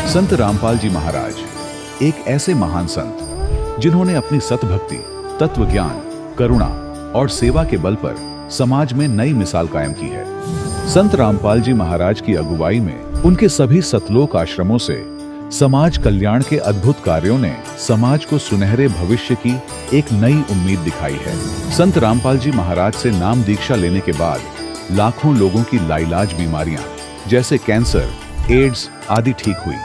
संत रामपाल जी महाराज एक ऐसे महान संत जिन्होंने अपनी सतभक्ति, तत्व ज्ञान, करुणा और सेवा के बल पर समाज में नई मिसाल कायम की है। संत रामपाल जी महाराज की अगुवाई में उनके सभी सतलोक आश्रमों से समाज कल्याण के अद्भुत कार्यों ने समाज को सुनहरे भविष्य की एक नई उम्मीद दिखाई है। संत रामपाल जी महाराज से नाम दीक्षा लेने के बाद लाखों लोगों की लाइलाज बीमारियां जैसे कैंसर, एड्स आदि ठीक हुई।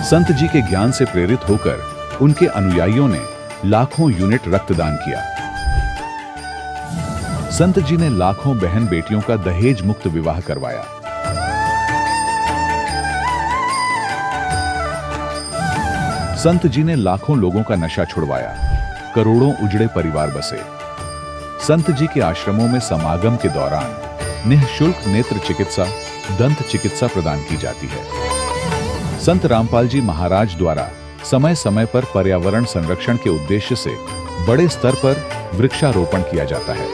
संत जी के ज्ञान से प्रेरित होकर उनके अनुयायियों ने लाखों यूनिट रक्तदान किया। संत जी ने लाखों बहन बेटियों का दहेज मुक्त विवाह करवाया। संत जी ने लाखों लोगों का नशा छुड़वाया, करोड़ों उजड़े परिवार बसे। संत जी के आश्रमों में समागम के दौरान निःशुल्क नेत्र चिकित्सा, दंत चिकित्सा प्रदान की जाती है। संत रामपाल जी महाराज द्वारा समय समय पर पर्यावरण संरक्षण के उद्देश्य से बड़े स्तर पर वृक्षारोपण किया जाता है।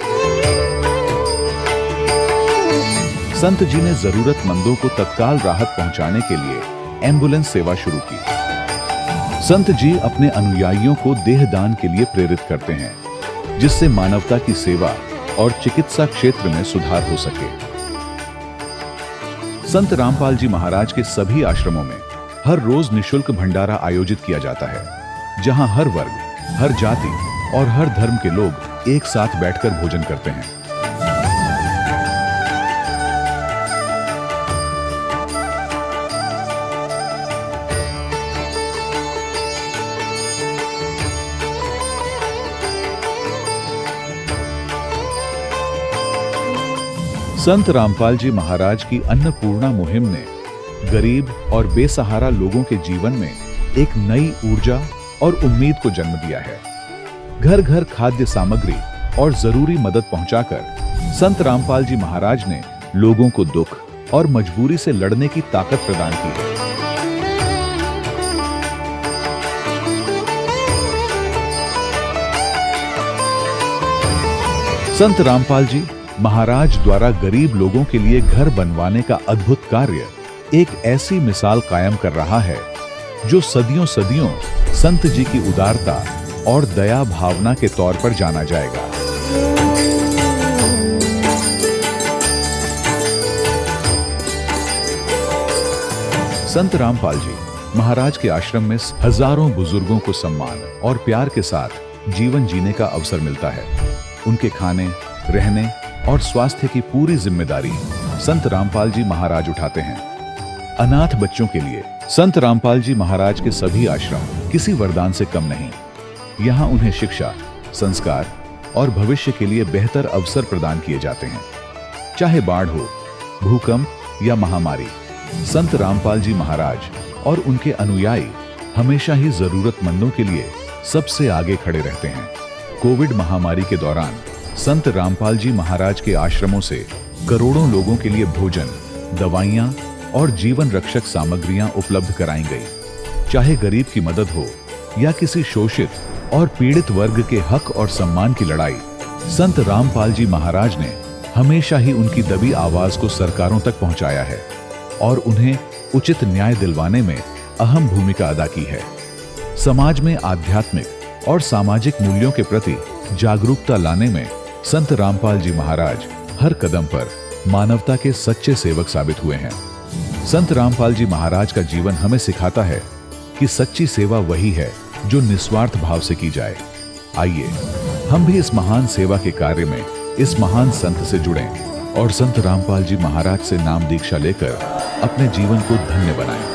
संत जी ने जरूरतमंदों को तत्काल राहत पहुंचाने के लिए एम्बुलेंस सेवा शुरू की। संत जी अपने अनुयायियों को देहदान के लिए प्रेरित करते हैं, जिससे मानवता की सेवा और चिकित्सा क्षेत्र में सुधार हो सके। संत रामपाल जी महाराज के सभी आश्रमों में हर रोज निःशुल्क भंडारा आयोजित किया जाता है, जहां हर वर्ग, हर जाति और हर धर्म के लोग एक साथ बैठकर भोजन करते हैं। संत रामपाल जी महाराज की अन्नपूर्णा मुहिम ने गरीब और बेसहारा लोगों के जीवन में एक नई ऊर्जा और उम्मीद को जन्म दिया है। घर घर खाद्य सामग्री और जरूरी मदद पहुंचाकर संत रामपाल जी महाराज ने लोगों को दुख और मजबूरी से लड़ने की ताकत प्रदान की है। संत रामपाल जी महाराज द्वारा गरीब लोगों के लिए घर बनवाने का अद्भुत कार्य एक ऐसी मिसाल कायम कर रहा है जो सदियों सदियों संत जी की उदारता और दया भावना के तौर पर जाना जाएगा। संत रामपाल जी महाराज के आश्रम में हजारों बुजुर्गों को सम्मान और प्यार के साथ जीवन जीने का अवसर मिलता है। उनके खाने, रहने और स्वास्थ्य की पूरी जिम्मेदारी संत रामपाल जी महाराज उठाते हैं। अनाथ बच्चों के लिए संत रामपाल जी महाराज के सभी आश्रम किसी वरदान से कम नहीं। यहाँ उन्हें शिक्षा, संस्कार और भविष्य के लिए बेहतर अवसर प्रदान किए जाते हैं। चाहे बाढ़ हो, भूकंप या महामारी, संत रामपाल जी महाराज और उनके अनुयायी हमेशा ही जरूरतमंदों के लिए सबसे आगे खड़े रहते हैं। कोविड महामारी के दौरान संत रामपाल जी महाराज के आश्रमों से करोड़ों लोगों के लिए भोजन, दवाइयां और जीवन रक्षक सामग्रियां उपलब्ध कराई गई। चाहे गरीब की मदद हो या किसी शोषित और पीड़ित वर्ग के हक और सम्मान की लड़ाई, संत रामपाल जी महाराज ने हमेशा ही उनकी दबी आवाज को सरकारों तक पहुंचाया है और उन्हें उचित न्याय दिलवाने में अहम भूमिका अदा की है। समाज में आध्यात्मिक और सामाजिक मूल्यों के प्रति जागरूकता लाने में संत रामपाल जी महाराज हर कदम पर मानवता के सच्चे सेवक साबित हुए हैं। संत रामपाल जी महाराज का जीवन हमें सिखाता है कि सच्ची सेवा वही है जो निस्वार्थ भाव से की जाए। आइए हम भी इस महान सेवा के कार्य में इस महान संत से जुड़ें और संत रामपाल जी महाराज से नाम दीक्षा लेकर अपने जीवन को धन्य बनाएं।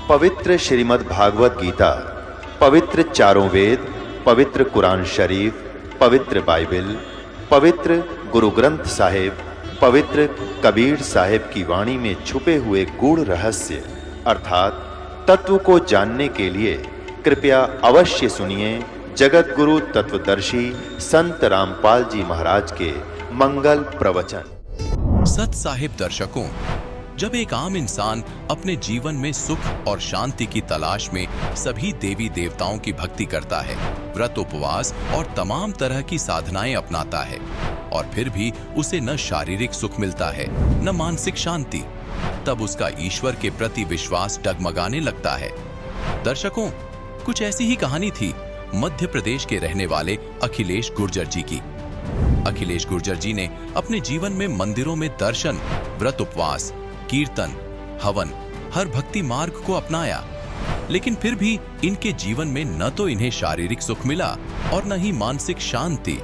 पवित्र श्रीमद् भागवत गीता, पवित्र चारों वेद, पवित्र कुरान शरीफ, पवित्र बाइबल, पवित्र गुरु ग्रंथ साहिब, पवित्र कबीर साहिब की वाणी में छुपे हुए गूढ़ रहस्य अर्थात तत्व को जानने के लिए कृपया अवश्य सुनिए जगत गुरु तत्वदर्शी संत रामपाल जी महाराज के मंगल प्रवचन। सत साहिब दर्शकों, जब एक आम इंसान अपने जीवन में सुख और शांति की तलाश में सभी देवी देवताओं की भक्ति करता है, व्रत उपवास और तमाम तरह की साधनाएं अपनाता है और फिर भी उसे न शारीरिक सुख मिलता है न मानसिक शांति, तब उसका ईश्वर के प्रति विश्वास डगमगाने लगता है। दर्शकों, कुछ ऐसी ही कहानी थी मध्य प्रदेश के रहने वाले अखिलेश गुर्जर जी की। अखिलेश गुर्जर जी ने अपने जीवन में मंदिरों में दर्शन, व्रत उपवास, कीर्तन, हवन, हर भक्ति मार्ग को अपनाया, लेकिन फिर भी इनके जीवन में न तो इन्हें शारीरिक सुख मिला और न ही मानसिक शांति।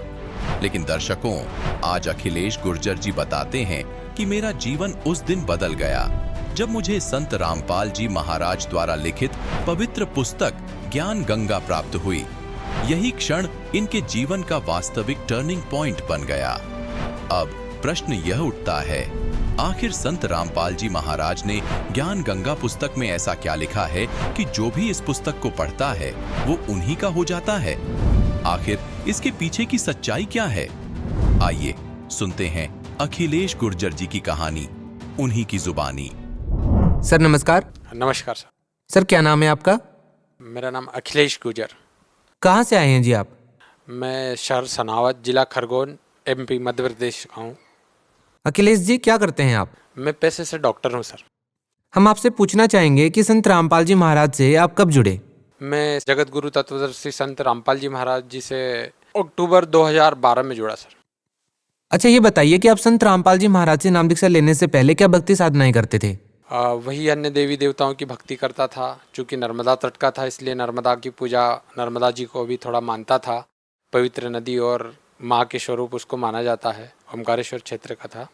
लेकिन दर्शकों, आज अखिलेश गुर्जर जी बताते हैं कि मेरा जीवन उस दिन बदल गया जब मुझे संत रामपाल जी महाराज द्वारा लिखित पवित्र पुस्तक ज्ञान गंगा प्राप्त हुई। यही क्षण इनके जीवन का वास्तविक टर्निंग पॉइंट बन गया। अब प्रश्न यह उठता है, आखिर संत रामपाल जी महाराज ने ज्ञान गंगा पुस्तक में ऐसा क्या लिखा है कि जो भी इस पुस्तक को पढ़ता है वो उन्हीं का हो जाता है? आखिर इसके पीछे की सच्चाई क्या है? आइए सुनते हैं अखिलेश गुर्जर जी की कहानी, उन्हीं की जुबानी। सर नमस्कार। नमस्कार सर। सर क्या नाम है आपका? मेरा नाम अखिलेश गुर्जर। कहाँ से आए हैं जी आप? मैं शहर सनावत, जिला खरगोन, एमपी मध्य प्रदेश का हूँ। अखिलेश जी क्या करते हैं आप? मैं पेशे से डॉक्टर हूँ सर। हम आपसे पूछना चाहेंगे कि संत रामपाल जी महाराज से आप कब जुड़े? मैं जगत गुरु तत्वदर्शी संत रामपाल जी महाराज जी से अक्टूबर 2012 में जुड़ा सर। अच्छा ये बताइए कि आप संत रामपाल जी महाराज से नाम दीक्षा लेने से पहले क्या भक्ति साधनाएं करते थे? वही अन्य देवी देवताओं की भक्ति करता था। चूँकि नर्मदा तट का था इसलिए नर्मदा की पूजा, नर्मदा जी को भी थोड़ा मानता था। पवित्र नदी और माँ के स्वरूप उसको माना जाता है। ओमकारेश्वर क्षेत्र का था,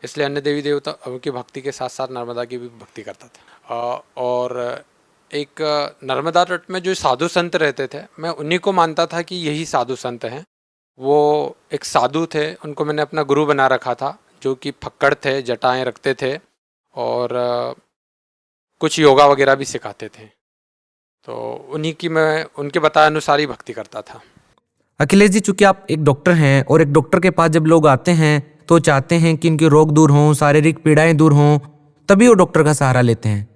इसलिए अन्य देवी देवताओं की भक्ति के साथ साथ नर्मदा की भी भक्ति करता था। और एक नर्मदा तट में जो साधु संत रहते थे, मैं उन्हीं को मानता था कि यही साधु संत हैं। वो एक साधु थे, उनको मैंने अपना गुरु बना रखा था, जो कि फक्कड़ थे, जटाएं रखते थे और कुछ योगा वगैरह भी सिखाते थे। तो उन्हीं की मैं उनके बताए अनुसार ही भक्ति करता था। अखिलेश जी, चूंकि आप एक डॉक्टर हैं और एक डॉक्टर के पास जब लोग आते हैं तो चाहते हैं कि इनके रोग दूर हों, शारीरिक पीड़ाएं दूर हों, तभी वो डॉक्टर का सहारा लेते हैं।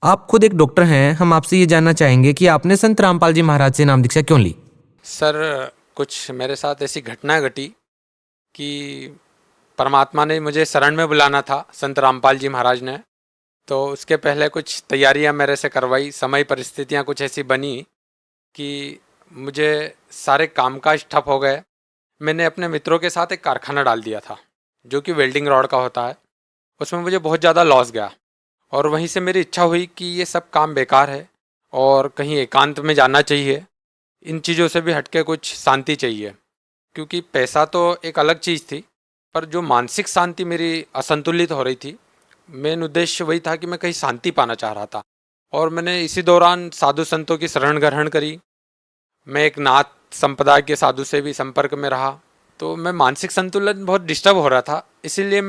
आप खुद एक डॉक्टर हैं, हम आपसे ये जानना चाहेंगे कि आपने संत रामपाल जी महाराज से नाम दीक्षा क्यों ली? सर, कुछ मेरे साथ ऐसी घटना घटी कि परमात्मा ने मुझे शरण में बुलाना था, संत रामपाल जी महाराज ने। तो उसके पहले कुछ तैयारियां मेरे से करवाई। समय परिस्थितियां कुछ ऐसी बनी कि मुझे सारे कामकाज ठप हो गए। मैंने अपने मित्रों के साथ एक कारखाना डाल दिया था जो कि वेल्डिंग रॉड का होता है। उसमें मुझे बहुत ज़्यादा लॉस गया और वहीं से मेरी इच्छा हुई कि ये सब काम बेकार है और कहीं एकांत में जाना चाहिए। इन चीज़ों से भी हटके कुछ शांति चाहिए, क्योंकि पैसा तो एक अलग चीज़ थी, पर जो मानसिक शांति मेरी असंतुलित हो रही थी, मेन उद्देश्य वही था कि मैं कहीं शांति पाना चाह रहा था। और मैंने इसी दौरान साधु संतों की शरण ग्रहण करी। मैं एक नाथ संप्रदाय के साधु से भी संपर्क में रहा, तो मैं मानसिक संतुलन बहुत डिस्टर्ब हो रहा था। इसीलिए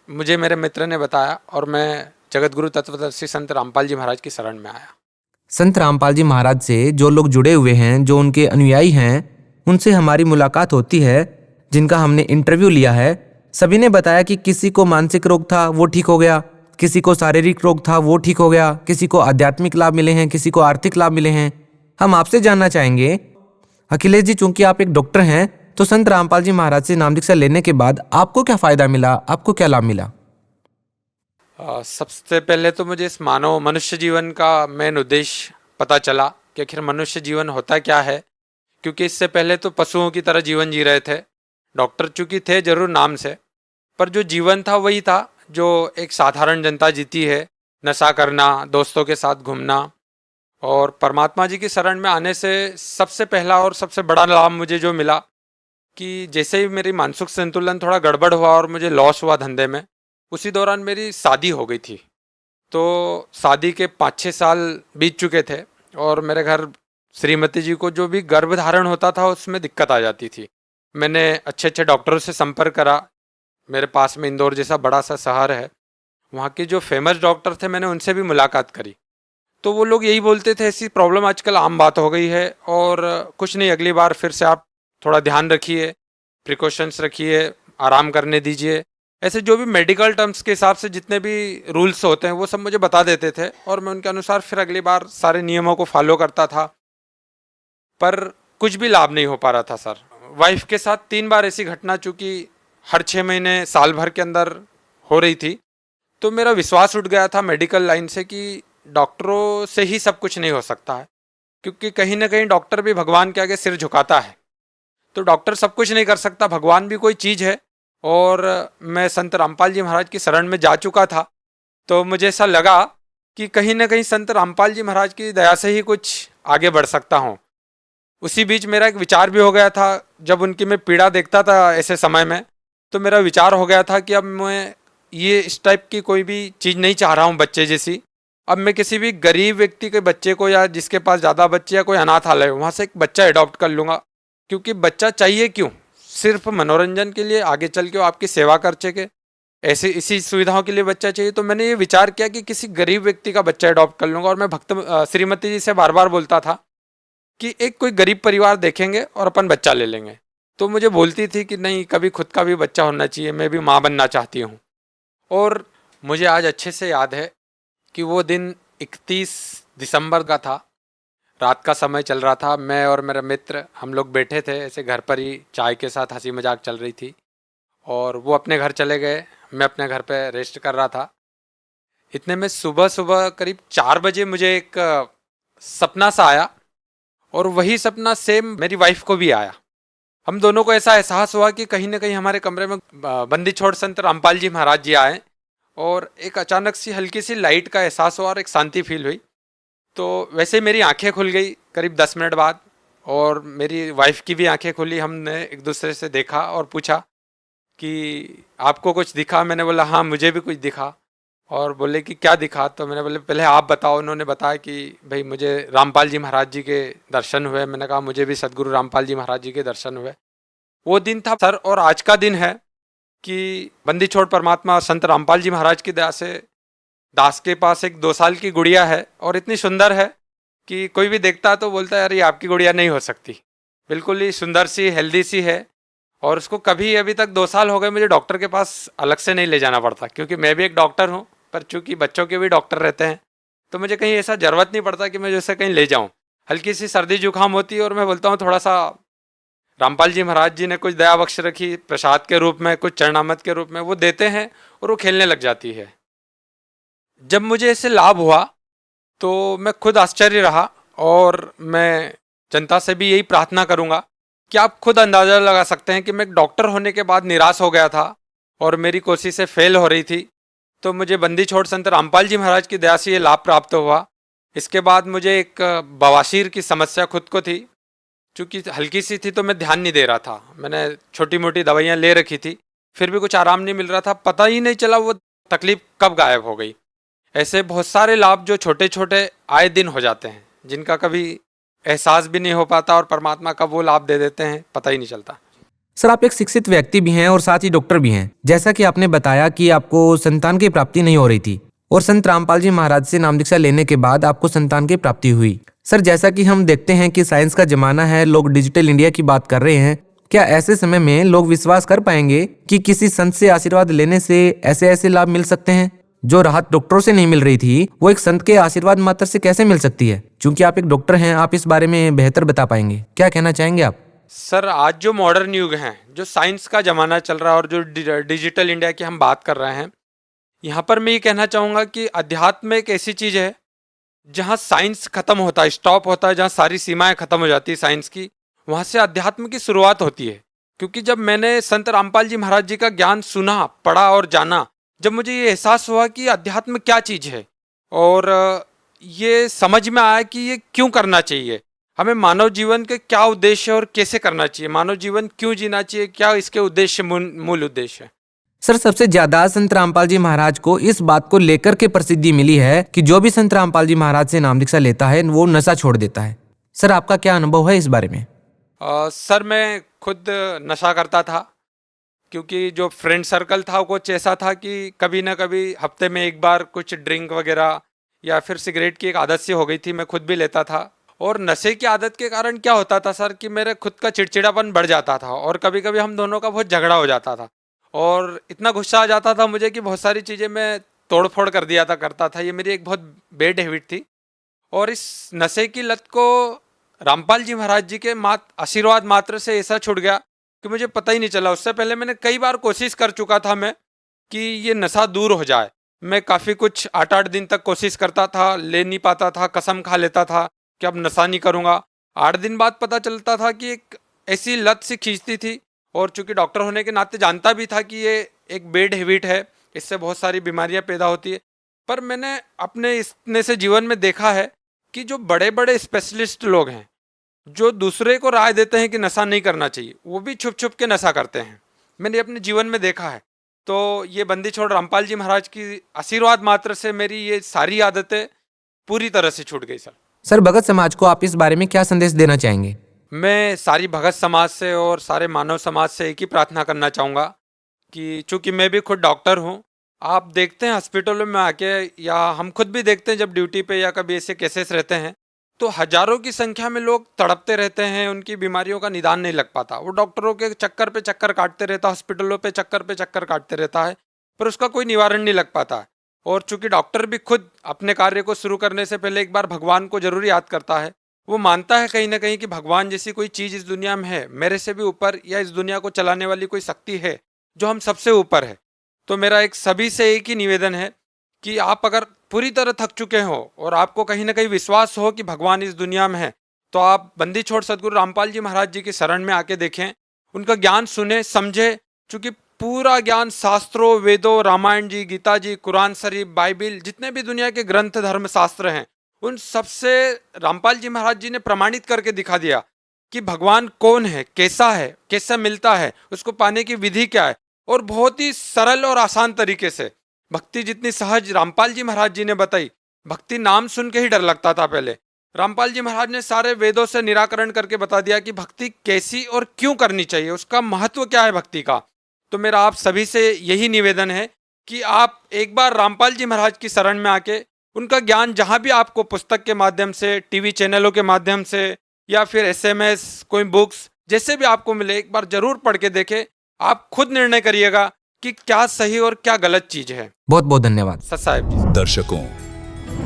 मुझे मेरे मित्र ने बताया और मैं जगत गुरु तत्वदर्शी संत रामपाल जी महाराज की शरण में आया। संत रामपाल जी महाराज से जो लोग जुड़े हुए हैं, जो उनके अनुयायी हैं, उनसे हमारी मुलाकात होती है, जिनका हमने इंटरव्यू लिया है, सभी ने बताया कि किसी को मानसिक रोग था वो ठीक हो गया, किसी को शारीरिक रोग था वो ठीक हो गया, किसी को आध्यात्मिक लाभ मिले हैं, किसी को आर्थिक लाभ मिले हैं। हम आपसे जानना चाहेंगे अखिलेश जी, चूंकि आप एक डॉक्टर हैं, तो संत रामपाल जी महाराज से नाम दीक्षा लेने के बाद आपको क्या फायदा मिला, आपको क्या लाभ मिला? सबसे पहले तो मुझे इस मानव मनुष्य जीवन का मेन उद्देश्य पता चला कि आखिर मनुष्य जीवन होता क्या है। क्योंकि इससे पहले तो पशुओं की तरह जीवन जी रहे थे। डॉक्टर चूँकि थे जरूर नाम से, पर जो जीवन था वही था जो एक साधारण जनता जीती है। नशा करना, दोस्तों के साथ घूमना। और परमात्मा जी की शरण में आने से सबसे पहला और सबसे बड़ा लाभ मुझे जो मिला कि जैसे ही मेरी मानसिक संतुलन थोड़ा गड़बड़ हुआ और मुझे लॉस हुआ धंधे में, उसी दौरान मेरी शादी हो गई थी। तो शादी के 5-6 साल बीत चुके थे और मेरे घर श्रीमती जी को जो भी गर्भधारण होता था उसमें दिक्कत आ जाती थी। मैंने अच्छे अच्छे डॉक्टरों से संपर्क करा। मेरे पास में इंदौर जैसा बड़ा सा शहर है, वहाँ के जो फेमस डॉक्टर थे मैंने उनसे भी मुलाकात करी। तो वो लोग यही बोलते थे ऐसी प्रॉब्लम आजकल आम बात हो गई है और कुछ नहीं, अगली बार फिर से आप थोड़ा ध्यान रखिए, प्रिकॉशंस रखिए, आराम करने दीजिए। ऐसे जो भी मेडिकल टर्म्स के हिसाब से जितने भी रूल्स होते हैं वो सब मुझे बता देते थे और मैं उनके अनुसार फिर अगली बार सारे नियमों को फॉलो करता था, पर कुछ भी लाभ नहीं हो पा रहा था सर। वाइफ के साथ 3 बार ऐसी घटना चूँकि हर 6 महीने साल भर के अंदर हो रही थी, तो मेरा विश्वास उठ गया था मेडिकल लाइन से कि डॉक्टरों से ही सब कुछ नहीं हो सकता है, क्योंकि कहीं ना कहीं डॉक्टर भी भगवान के आगे सिर झुकाता है। तो डॉक्टर सब कुछ नहीं कर सकता, भगवान भी कोई चीज़ है। और मैं संत रामपाल जी महाराज की शरण में जा चुका था, तो मुझे ऐसा लगा कि कहीं ना कहीं संत रामपाल जी महाराज की दया से ही कुछ आगे बढ़ सकता हूँ। उसी बीच मेरा एक विचार भी हो गया था, जब उनकी मैं पीड़ा देखता था ऐसे समय में, तो मेरा विचार हो गया था कि अब मैं ये इस टाइप की कोई भी चीज़ नहीं चाह रहा हूँ बच्चे जैसी। अब मैं किसी भी गरीब व्यक्ति के बच्चे को या जिसके पास ज़्यादा बच्चे या कोई अनाथालय हो वहाँ से एक बच्चा अडॉप्ट कर लूँगा, क्योंकि बच्चा चाहिए क्यों, सिर्फ मनोरंजन के लिए, आगे चल के वो आपकी सेवा कर सके, ऐसे इसी सुविधाओं के लिए बच्चा चाहिए। तो मैंने ये विचार किया कि किसी गरीब व्यक्ति का बच्चा अडॉप्ट कर लूँगा। और मैं श्रीमती जी से बार बार बोलता था कि एक कोई गरीब परिवार देखेंगे और अपन बच्चा ले लेंगे। तो मुझे बोलती थी कि नहीं, कभी खुद का भी बच्चा होना चाहिए, मैं भी माँ बनना चाहती हूँ। और मुझे आज अच्छे से याद है कि वो दिन 31 दिसंबर का था, रात का समय चल रहा था। मैं और मेरा मित्र हम लोग बैठे थे ऐसे घर पर ही, चाय के साथ हंसी मजाक चल रही थी और वो अपने घर चले गए, मैं अपने घर पे रेस्ट कर रहा था। इतने में सुबह सुबह करीब 4 बजे मुझे एक सपना सा आया और वही सपना सेम मेरी वाइफ को भी आया। हम दोनों को ऐसा एहसास हुआ कि कहीं ना कहीं हमारे कमरे में बंदी छोड़ संत रामपाल जी महाराज जी आए और एक अचानक सी हल्की सी लाइट का एहसास हुआ और एक शांति फील हुई। तो वैसे ही मेरी आंखें खुल गई करीब 10 मिनट बाद और मेरी वाइफ की भी आंखें खुली। हमने एक दूसरे से देखा और पूछा कि आपको कुछ दिखा? मैंने बोला हाँ मुझे भी कुछ दिखा। और बोले कि क्या दिखा? तो मैंने बोले पहले आप बताओ। उन्होंने बताया कि भाई मुझे रामपाल जी महाराज जी के दर्शन हुए। मैंने कहा मुझे भी सदगुरु रामपाल जी महाराज जी के दर्शन हुए। वो दिन था सर, और आज का दिन है कि बंदी छोड़ परमात्मा संत रामपाल जी महाराज की दया से दास के पास एक 2 साल की गुड़िया है और इतनी सुंदर है कि कोई भी देखता है तो बोलता है यार ये आपकी गुड़िया नहीं हो सकती। बिल्कुल ही सुंदर सी, हेल्दी सी है। और उसको कभी अभी तक 2 साल हो गए मुझे डॉक्टर के पास अलग से नहीं ले जाना पड़ता, क्योंकि मैं भी एक डॉक्टर हूँ, पर चूंकि बच्चों के भी डॉक्टर रहते हैं तो मुझे कहीं ऐसा ज़रूरत नहीं पड़ता कि मैं जैसे कहीं ले जाऊँ। हल्की सी सर्दी जुकाम होती है और मैं बोलता हूँ थोड़ा सा रामपाल जी महाराज जी ने कुछ दया बख्श रखी, प्रसाद के रूप में, कुछ चरणामृत के रूप में वो देते हैं और वो खेलने लग जाती है। जब मुझे इससे लाभ हुआ तो मैं खुद आश्चर्य रहा और मैं जनता से भी यही प्रार्थना करूंगा कि आप खुद अंदाज़ा लगा सकते हैं कि मैं एक डॉक्टर होने के बाद निराश हो गया था और मेरी कोशिशें फेल हो रही थी। तो मुझे बंदी छोड़ संत रामपाल जी महाराज की दया से ये लाभ प्राप्त हुआ। इसके बाद मुझे एक बवासीर की समस्या खुद को थी, चूँकि हल्की सी थी तो मैं ध्यान नहीं दे रहा था। मैंने छोटी मोटी दवाइयाँ ले रखी थी, फिर भी कुछ आराम नहीं मिल रहा था। पता ही नहीं चला वो तकलीफ कब गायब हो गई। ऐसे बहुत सारे लाभ जो छोटे छोटे आए दिन हो जाते हैं, जिनका कभी एहसास भी नहीं हो पाता और परमात्मा कब वो लाभ दे देते हैं पता ही नहीं चलता। सर, आप एक शिक्षित व्यक्ति भी हैं और साथ ही डॉक्टर भी हैं। जैसा कि आपने बताया कि आपको संतान की प्राप्ति नहीं हो रही थी और संत रामपाल जी महाराज से नाम दीक्षा लेने के बाद आपको संतान की प्राप्ति हुई। सर, जैसा कि हम देखते हैं कि साइंस का जमाना है, लोग डिजिटल इंडिया की बात कर रहे हैं, क्या ऐसे समय में लोग विश्वास कर पाएंगे कि किसी संत से आशीर्वाद लेने से ऐसे ऐसे लाभ मिल सकते हैं? जो राहत डॉक्टरों से नहीं मिल रही थी वो एक संत के आशीर्वाद मात्र से कैसे मिल सकती है? क्योंकि आप एक डॉक्टर हैं, आप इस बारे में बेहतर बता पाएंगे। क्या कहना चाहेंगे आप? सर, आज जो मॉडर्न युग है, जो साइंस का ज़माना चल रहा है और जो डिजिटल इंडिया की हम बात कर रहे हैं, यहाँ पर मैं ये कहना चाहूँगा कि अध्यात्म एक ऐसी चीज़ है जहाँ साइंस खत्म होता है, स्टॉप होता है, जहाँ सारी सीमाएं खत्म हो जाती है साइंस की, वहाँ से अध्यात्म की शुरुआत होती है। क्योंकि जब मैंने संत रामपाल जी महाराज जी का ज्ञान सुना, पढ़ा और जाना, जब मुझे ये एहसास हुआ कि अध्यात्म क्या चीज़ है और ये समझ में आया कि ये क्यों करना चाहिए, हमें मानव जीवन के क्या उद्देश्य है और कैसे करना चाहिए, मानव जीवन क्यों जीना चाहिए, क्या इसके उद्देश्य, मूल उद्देश्य है। सर, सबसे ज्यादा संत रामपाल जी महाराज को इस बात को लेकर के प्रसिद्धि मिली है कि जो भी संत रामपाल जी महाराज से नाम दीक्षा लेता है वो नशा छोड़ देता है। सर, आपका क्या अनुभव है इस बारे में? सर, मैं खुद नशा करता था, क्योंकि जो फ्रेंड सर्कल था वो कुछ ऐसा था कि कभी ना कभी हफ्ते में एक बार कुछ ड्रिंक वगैरह या फिर सिगरेट की एक आदत सी हो गई थी, मैं खुद भी लेता था। और नशे की आदत के कारण क्या होता था सर कि मेरे खुद का चिड़चिड़ापन बढ़ जाता था और कभी कभी हम दोनों का बहुत झगड़ा हो जाता था और इतना गुस्सा आ जाता था मुझे कि बहुत सारी चीज़ें मैं तोड़ फोड़ कर दिया था करता था। ये मेरी एक बहुत बैड हैबिट थी और इस नशे की लत को रामपाल जी महाराज जी के आशीर्वाद मात्र से ऐसा छूट गया कि मुझे पता ही नहीं चला। उससे पहले मैंने कई बार कोशिश कर चुका था मैं कि ये नशा दूर हो जाए। मैं काफ़ी कुछ 8-8 दिन तक कोशिश करता था, ले नहीं पाता था, कसम खा लेता था कि अब नशा नहीं करूँगा। 8 दिन बाद पता चलता था कि एक ऐसी लत सी खींचती थी और चूंकि डॉक्टर होने के नाते जानता भी था कि ये एक बैड हैबिट है, इससे बहुत सारी बीमारियां पैदा होती है। पर मैंने अपने इतने से जीवन में देखा है कि जो बड़े बड़े स्पेशलिस्ट लोग हैं जो दूसरे को राय देते हैं कि नशा नहीं करना चाहिए, वो भी छुप छुप के नशा करते हैं। मैंने अपने जीवन में देखा है। तो ये बंदी छोड़ रामपाल जी महाराज की आशीर्वाद मात्र से मेरी ये सारी आदतें पूरी तरह से छूट गई सर। सर, भगत समाज को आप इस बारे में क्या संदेश देना चाहेंगे? मैं सारी भगत समाज से और सारे मानव समाज से एक ही प्रार्थना करना चाहूँगा कि चूंकि मैं भी खुद डॉक्टर हूँ, आप देखते हैं हॉस्पिटलों में आके या हम खुद भी देखते हैं जब ड्यूटी पे या कभी ऐसे केसेस रहते हैं तो हजारों की संख्या में लोग तड़पते रहते हैं, उनकी बीमारियों का निदान नहीं लग पाता। वो डॉक्टरों के चक्कर पे चक्कर काटते रहता, हॉस्पिटलों पे चक्कर काटते रहता है, पर उसका कोई निवारण नहीं लग पाता है। और चूंकि डॉक्टर भी खुद अपने कार्य को शुरू करने से पहले एक बार भगवान को जरूर याद करता है। वो मानता है कहीं ना कहीं कि भगवान जैसी कोई चीज़ इस दुनिया में है, मेरे से भी ऊपर, या इस दुनिया को चलाने वाली कोई शक्ति है जो हम सबसे ऊपर है। तो मेरा एक सभी से एक ही निवेदन है कि आप अगर पूरी तरह थक चुके हो और आपको कहीं ना कहीं विश्वास हो कि भगवान इस दुनिया में है, तो आप बंदी छोड़ सदगुरु रामपाल जी महाराज जी की शरण में आके देखें, उनका ज्ञान सुने समझे। चूँकि पूरा ज्ञान शास्त्रों, वेदों, रामायण जी, गीता जी, कुरान शरीफ, बाइबिल, जितने भी दुनिया के ग्रंथ धर्म शास्त्र हैं, उन सबसे रामपाल जी महाराज जी ने प्रमाणित करके दिखा दिया कि भगवान कौन है, कैसा है, कैसा मिलता है, उसको पाने की विधि क्या है। और बहुत ही सरल और आसान तरीके से भक्ति जितनी सहज रामपाल जी महाराज जी ने बताई। भक्ति नाम सुन के ही डर लगता था पहले। रामपाल जी महाराज ने सारे वेदों से निराकरण करके बता दिया कि भक्ति कैसी और क्यों करनी चाहिए, उसका महत्व क्या है भक्ति का। तो मेरा आप सभी से यही निवेदन है कि आप एक बार रामपाल जी महाराज की शरण में आके उनका ज्ञान जहाँ भी आपको पुस्तक के माध्यम से, टीवी चैनलों के माध्यम से या फिर SMS, कोई बुक्स, जैसे भी आपको मिले, एक बार जरूर पढ़ के देखें। आप खुद निर्णय करिएगा कि क्या सही और क्या गलत चीज है। बहुत बहुत धन्यवाद सत साहिब जी। दर्शकों,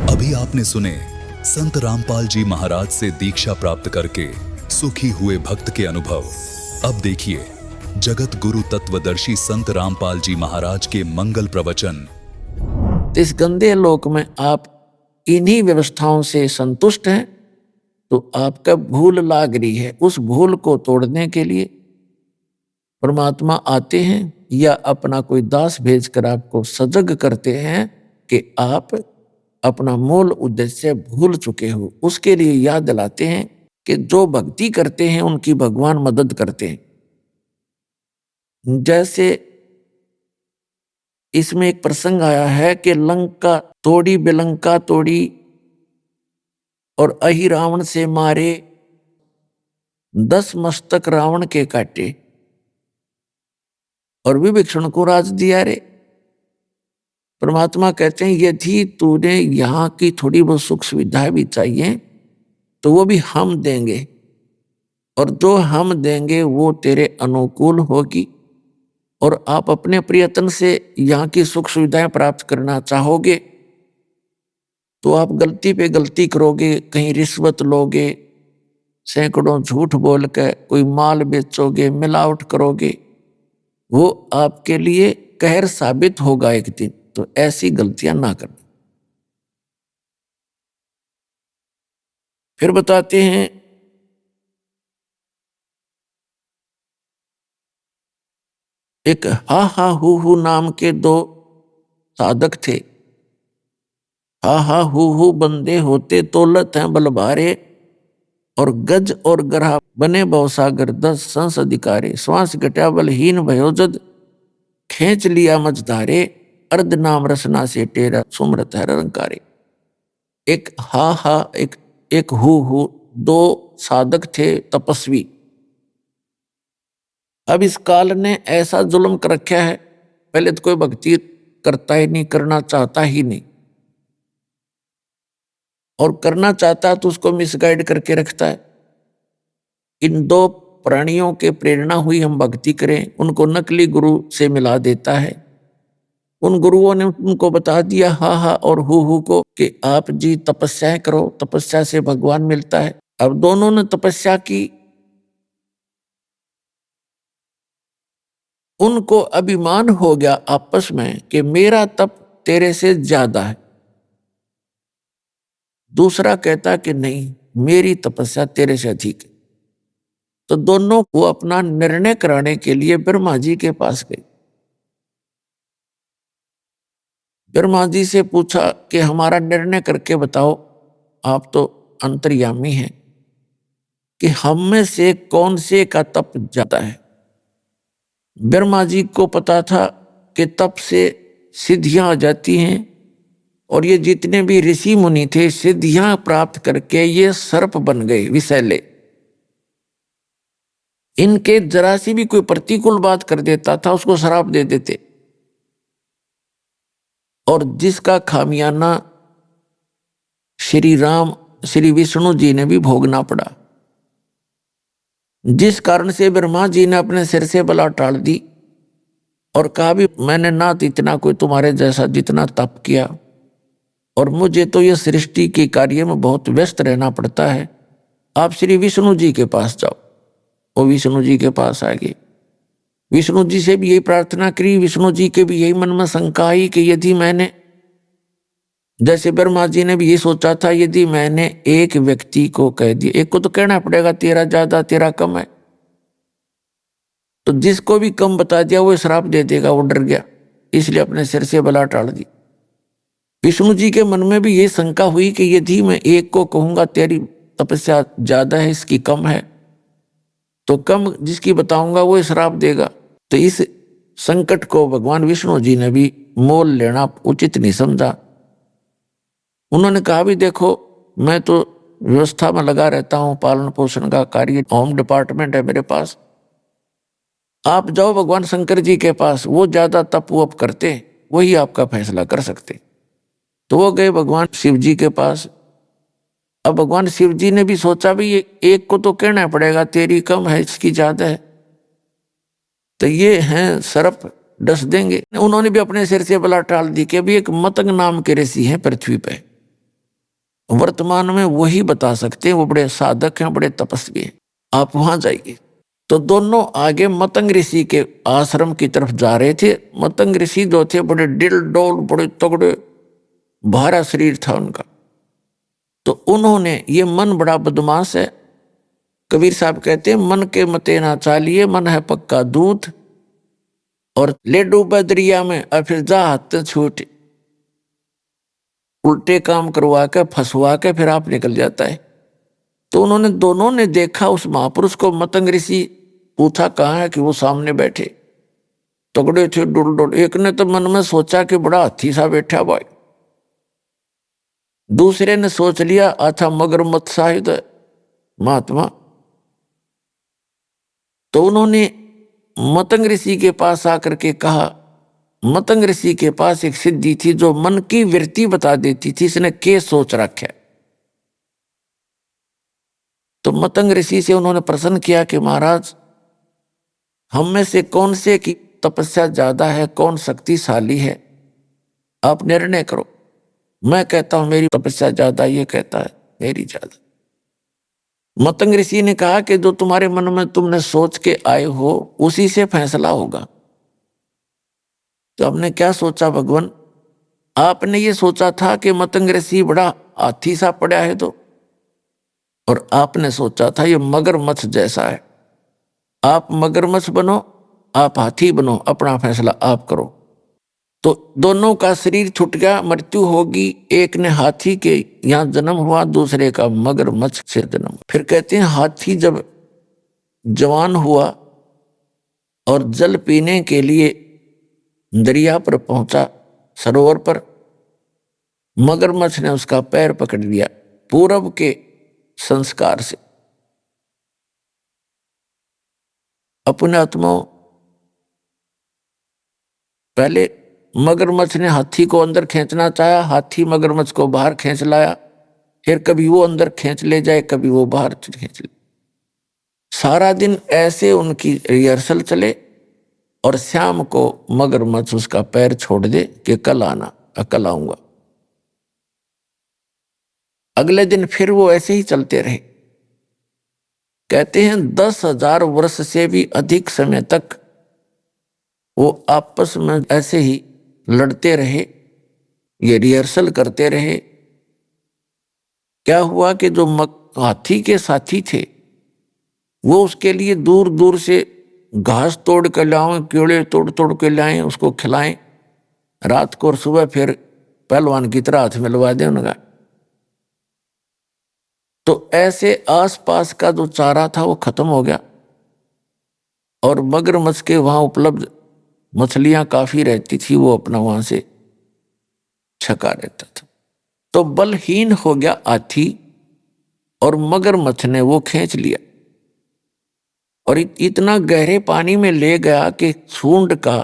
अभी आपने सुने संत रामपाल जी महाराज से दीक्षा प्राप्त करके सुखी हुए भक्त के अनुभव। अब देखिए जगत गुरु तत्वदर्शी संत रामपाल जी महाराज के मंगल प्रवचन। इस गंदे लोक में आप इन्हीं व्यवस्थाओं से संतुष्ट हैं तो आपका भूल लाग रही है। उस भूल को तोड़ने के लिए परमात्मा आते हैं या अपना कोई दास भेजकर आपको सजग करते हैं कि आप अपना मूल उद्देश्य भूल चुके हो। उसके लिए याद दिलाते हैं कि जो भक्ति करते हैं उनकी भगवान मदद करते हैं। जैसे इसमें एक प्रसंग आया है कि लंका तोड़ी, बिलंका तोड़ी और अहि रावण से मारे, 10 मस्तक रावण के काटे और विभीषण को राज दिया रे। परमात्मा कहते हैं यदि तूने यहाँ की थोड़ी बहुत सुख सुविधाएं भी चाहिए तो वो भी हम देंगे, और जो हम देंगे वो तेरे अनुकूल होगी। और आप अपने प्रयत्न से यहाँ की सुख सुविधाएं प्राप्त करना चाहोगे तो आप गलती पे गलती करोगे, कहीं रिश्वत लोगे, सैकड़ों झूठ बोल के कोई माल बेचोगे, मिलावट करोगे, वो आपके लिए कहर साबित होगा एक दिन। तो ऐसी गलतियां ना करना। फिर बताते हैं एक हा हा हु नाम के 2 साधक थे। हा हा हु बंदे होते तोलत हैं बल भारे, और गज और ग्रह बने भवसागर 10 संस अधिकारे। श्वास घटा बलहीन भयो जद, खींच लिया मझधारे, अर्ध नाम रसना से टेरा सुमरत है रंकारे। एक हा हा, एक हु, दो साधक थे तपस्वी। अब इस काल ने ऐसा जुल्म कर रखा है, पहले तो कोई भक्ति करता ही नहीं, करना चाहता ही नहीं, और करना चाहता है तो उसको मिसगाइड करके रखता है। इन दो प्राणियों के प्रेरणा हुई हम भक्ति करें, उनको नकली गुरु से मिला देता है। उन गुरुओं ने उनको बता दिया हा हा और हु को कि आप जी तपस्याएं करो, तपस्या से भगवान मिलता है। अब दोनों ने तपस्या की, उनको अभिमान हो गया आपस में कि मेरा तप तेरे से ज्यादा है। दूसरा कहता कि नहीं, मेरी तपस्या तेरे से अधिक है। तो दोनों को अपना निर्णय कराने के लिए ब्रह्मा जी के पास गए। ब्रह्मा जी से पूछा कि हमारा निर्णय करके बताओ, आप तो अंतर्यामी हैं, कि हम में से कौन से का तप ज्यादा है। ब्रह्मा जी को पता था कि तप से सिद्धियां आ जाती हैं, और ये जितने भी ऋषि मुनि थे सिद्धियां प्राप्त करके ये सर्प बन गए विषैले। इनके जरा सी भी कोई प्रतिकूल बात कर देता था उसको श्राप दे देते, और जिसका खामियाना श्री राम श्री विष्णु जी ने भी भोगना पड़ा। जिस कारण से ब्रह्मा जी ने अपने सिर से बला टाल दी और कहा भी मैंने ना इतना कोई तुम्हारे जैसा जितना तप किया, और मुझे तो यह सृष्टि के कार्य में बहुत व्यस्त रहना पड़ता है, आप श्री विष्णु जी के पास जाओ। वो विष्णु जी के पास आ गए। विष्णु जी से भी यही प्रार्थना करी, विष्णु जी के भी यही मन में शंका आई कि यदि मैंने, जैसे ब्रह्मा जी ने भी ये सोचा था, यदि मैंने एक व्यक्ति को कह दिया, एक को तो कहना पड़ेगा तेरा ज्यादा तेरा कम है, तो जिसको भी कम बता दिया वो श्राप दे देगा, वो डर गया, इसलिए अपने सिर से बला टाल दी। विष्णु जी के मन में भी ये शंका हुई कि यदि मैं एक को कहूंगा तेरी तपस्या ज्यादा है इसकी कम है, तो कम जिसकी बताऊंगा वो श्राप देगा। तो इस संकट को भगवान विष्णु जी ने भी मोल लेना उचित नहीं समझा। उन्होंने कहा भी देखो मैं तो व्यवस्था में लगा रहता हूं, पालन पोषण का कार्य, होम डिपार्टमेंट है मेरे पास, आप जाओ भगवान शंकर जी के पास, वो ज्यादा तप वप करते, वही आपका फैसला कर सकते। तो वो गए भगवान शिव जी के पास। अब भगवान शिव जी ने भी सोचा भी ये एक को तो कहना पड़ेगा तेरी कम है इसकी ज्यादा है, तो ये हैं सर्प डस देंगे। उन्होंने भी अपने सिर से बला टाल दी कि अभी एक मतंग नाम के ऋषि हैं पृथ्वी पे, वर्तमान में वही बता सकते हैं, वो बड़े साधक हैं, बड़े तपस्वी हैं, आप वहां जाइए। तो दोनों आगे मतंग ऋषि के आश्रम की तरफ जा रहे थे। मतंग ऋषि जो थे बड़े डिल डोल, बड़े तगड़े, भारा शरीर था उनका। तो उन्होंने, ये मन बड़ा बदमाश है, कबीर साहब कहते हैं मन के मते ना चालिए, मन है पक्का दूध, और ले डूबे दरिया में और फिर जा हाथ छूटे, उल्टे काम करवा के फंसवा के फिर आप निकल जाता है। तो उन्होंने दोनों ने देखा उस महापुरुष को। मतंग ऋषि पूछा कहाँ है, कि वो सामने बैठे, तगड़े थे, डुल डुल। एक ने तो मन में सोचा कि बड़ा हाथी सा बैठा भाई, दूसरे ने सोच लिया अच्छा मगरमच्छ शायद महात्मा। तो उन्होंने मतंग ऋषि के पास आकर के कहा, मतंग ऋषि के पास एक सिद्धि थी जो मन की वृत्ति बता देती थी, इसने क्या सोच रखा है। तो मतंग ऋषि से उन्होंने प्रश्न किया कि महाराज हम में से कौन से की तपस्या ज्यादा है, कौन शक्तिशाली है, आप निर्णय करो। मैं कहता हूं मेरी तपस्या ज्यादा, ये कहता है मेरी ज्यादा। मतंग ऋषि ने कहा कि जो तुम्हारे मन में तुमने सोच के आए हो उसी से फैसला होगा। तो हमने क्या सोचा भगवान, आपने ये सोचा था कि मतंग ऋषि बड़ा हाथी सा पड़ा है, तो और आपने सोचा था ये मगरमच्छ जैसा है। आप मगरमच्छ बनो, आप हाथी बनो, अपना फैसला आप करो। तो दोनों का शरीर छूट गया, मृत्यु होगी। एक ने हाथी के यहाँ जन्म हुआ, दूसरे का मगरमच्छ से जन्म। फिर कहते हैं हाथी जब जवान हुआ और जल पीने के लिए दरिया पर पहुंचा, सरोवर पर। मगरमच्छ ने उसका पैर पकड़ लिया पूरब के संस्कार से। अपने आत्माओं, पहले मगरमच्छ ने हाथी को अंदर खींचना चाहा, हाथी मगरमच्छ को बाहर खींच लाया, फिर कभी वो अंदर खींच ले जाए, कभी वो बाहर खींच ले। सारा दिन ऐसे उनकी रिहर्सल चले और शाम को मगरमच्छ उसका पैर छोड़ दे कि कल आना, कल आऊंगा। अगले दिन फिर वो ऐसे ही चलते रहे। कहते हैं 10,000 वर्ष से भी अधिक समय तक वो आपस में ऐसे ही लड़ते रहे, ये रिहर्सल करते रहे। क्या हुआ कि जो हाथी के साथी थे वो उसके लिए दूर दूर से घास तोड़ के लाएं, कीड़े तोड़ तोड़ के लाएं, उसको खिलाएं रात को, और सुबह फिर पहलवान की तरह हाथ मिलवा दें उनका। तो ऐसे आसपास का जो चारा था वो खत्म हो गया, और मगरमच्छ के वहां उपलब्ध मछलियां काफी रहती थी, वो अपना वहां से छका रहता था। तो बलहीन हो गया हाथी और मगरमच्छ ने वो खींच लिया और इतना गहरे पानी में ले गया कि सूंड का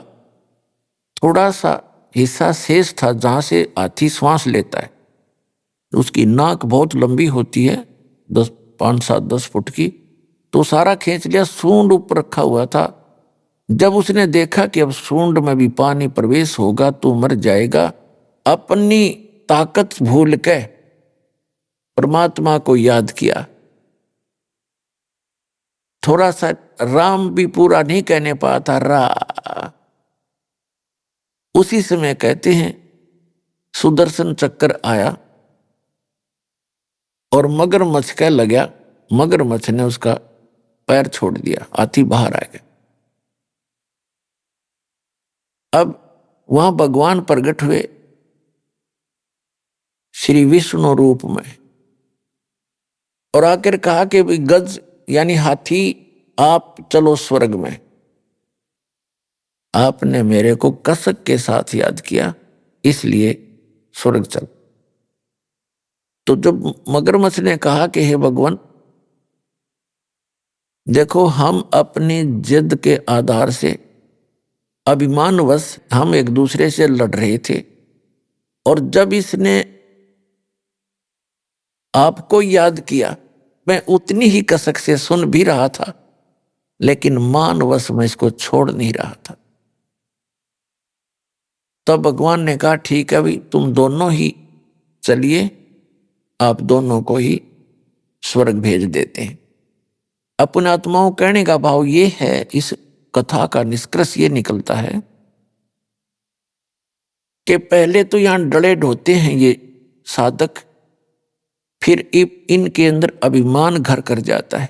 थोड़ा सा हिस्सा शेष था जहां से हाथी श्वास लेता है। उसकी नाक बहुत लंबी होती है, 5-7-10 फुट की, तो सारा खींच लिया। सूंड ऊपर रखा हुआ था। जब उसने देखा कि अब सूंड में भी पानी प्रवेश होगा तो मर जाएगा, अपनी ताकत भूल के परमात्मा को याद किया। थोड़ा सा राम भी पूरा नहीं कहने पाता, रा। उसी समय कहते हैं सुदर्शन चक्र आया और मगरमच्छ कह लगा, मगरमच्छ ने उसका पैर छोड़ दिया, हाथी बाहर आ गया। अब वहां भगवान प्रकट हुए श्री विष्णु रूप में और आकर कहा कि गज यानी हाथी आप चलो स्वर्ग में। आपने मेरे को कसक के साथ याद किया, इसलिए स्वर्ग चल। तो जब मगरमच्छ ने कहा कि हे भगवान, देखो हम अपनी जिद के आधार से अभिमानवश हम एक दूसरे से लड़ रहे थे, और जब इसने आपको याद किया मैं उतनी ही कसक से सुन भी रहा था, लेकिन मानवश मैं इसको छोड़ नहीं रहा था। तब भगवान ने कहा ठीक है भाई, तुम दोनों ही चलिए, आप दोनों को ही स्वर्ग भेज देते हैं। अपने आत्माओं कहने का भाव ये है, इस कथा का निष्कर्ष ये निकलता है कि पहले तो यहां डले ढोते हैं ये साधक, फिर इनके अंदर अभिमान घर कर जाता है।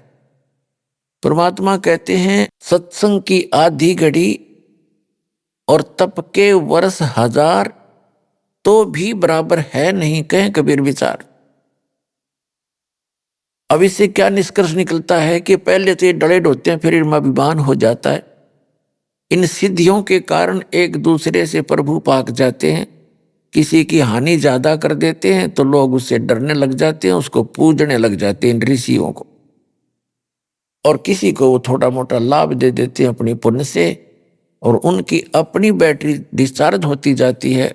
परमात्मा कहते हैं सत्संग की आधी घड़ी और तप के वर्ष 1000 तो भी बराबर है नहीं, कहें कबीर विचार। अब इससे क्या निष्कर्ष निकलता है कि पहले तो ये डले ढोते हैं, फिर इनमें अभिमान हो जाता है। इन सिद्धियों के कारण एक दूसरे से प्रभु पाक जाते हैं, किसी की हानि ज्यादा कर देते हैं तो लोग उससे डरने लग जाते हैं, उसको पूजने लग जाते हैं इन ऋषियों को, और किसी को वो थोड़ा मोटा लाभ दे देते हैं अपनी पुण्य से, और उनकी अपनी बैटरी डिस्चार्ज होती जाती है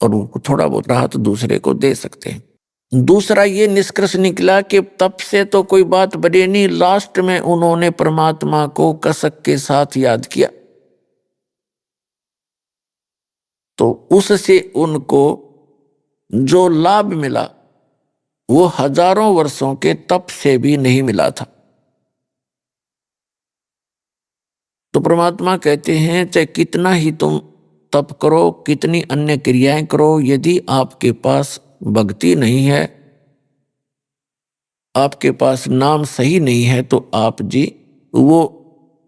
और उनको थोड़ा बहुत राहत दूसरे को दे सकते हैं। दूसरा ये निष्कर्ष निकला कि तब से तो कोई बात बने नहीं, लास्ट में उन्होंने परमात्मा को कसक के साथ याद किया, तो उससे उनको जो लाभ मिला वो हजारों वर्षों के तप से भी नहीं मिला था। तो परमात्मा कहते हैं चाहे कितना ही तुम तप करो, कितनी अन्य क्रियाएं करो, यदि आपके पास भक्ति नहीं है, आपके पास नाम सही नहीं है, तो आप जी वो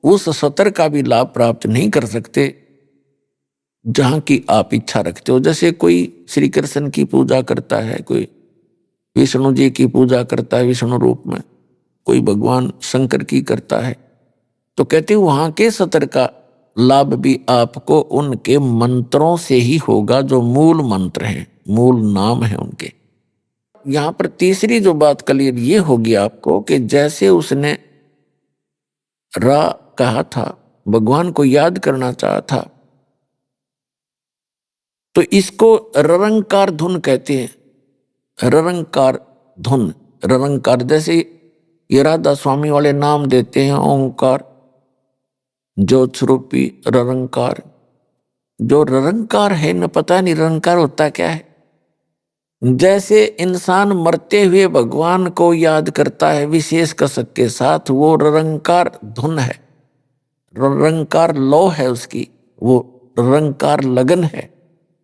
उस सतर का भी लाभ प्राप्त नहीं कर सकते जहां की आप इच्छा रखते हो। जैसे कोई श्री कृष्ण की पूजा करता है, कोई विष्णु जी की पूजा करता है विष्णु रूप में, कोई भगवान शंकर की करता है, तो कहते वहां के सतर का लाभ भी आपको उनके मंत्रों से ही होगा, जो मूल मंत्र हैं, मूल नाम है उनके। यहां पर तीसरी जो बात क्लियर ये होगी आपको कि जैसे उसने रा कहा था, भगवान को याद करना चाहा था, तो इसको ररंकार धुन कहते हैं। ररंकार धुन, ररंकार जैसे ये राधा स्वामी वाले नाम देते हैं, ओंकार, ज्योत स्वरूपी ररंकार। जो ररंकार है न, पता नहीं ररंकार होता क्या है। जैसे इंसान मरते हुए भगवान को याद करता है विशेष कसक के साथ, वो ररंकार धुन है, ररंकार लौ है उसकी, वो ररंकार लगन है।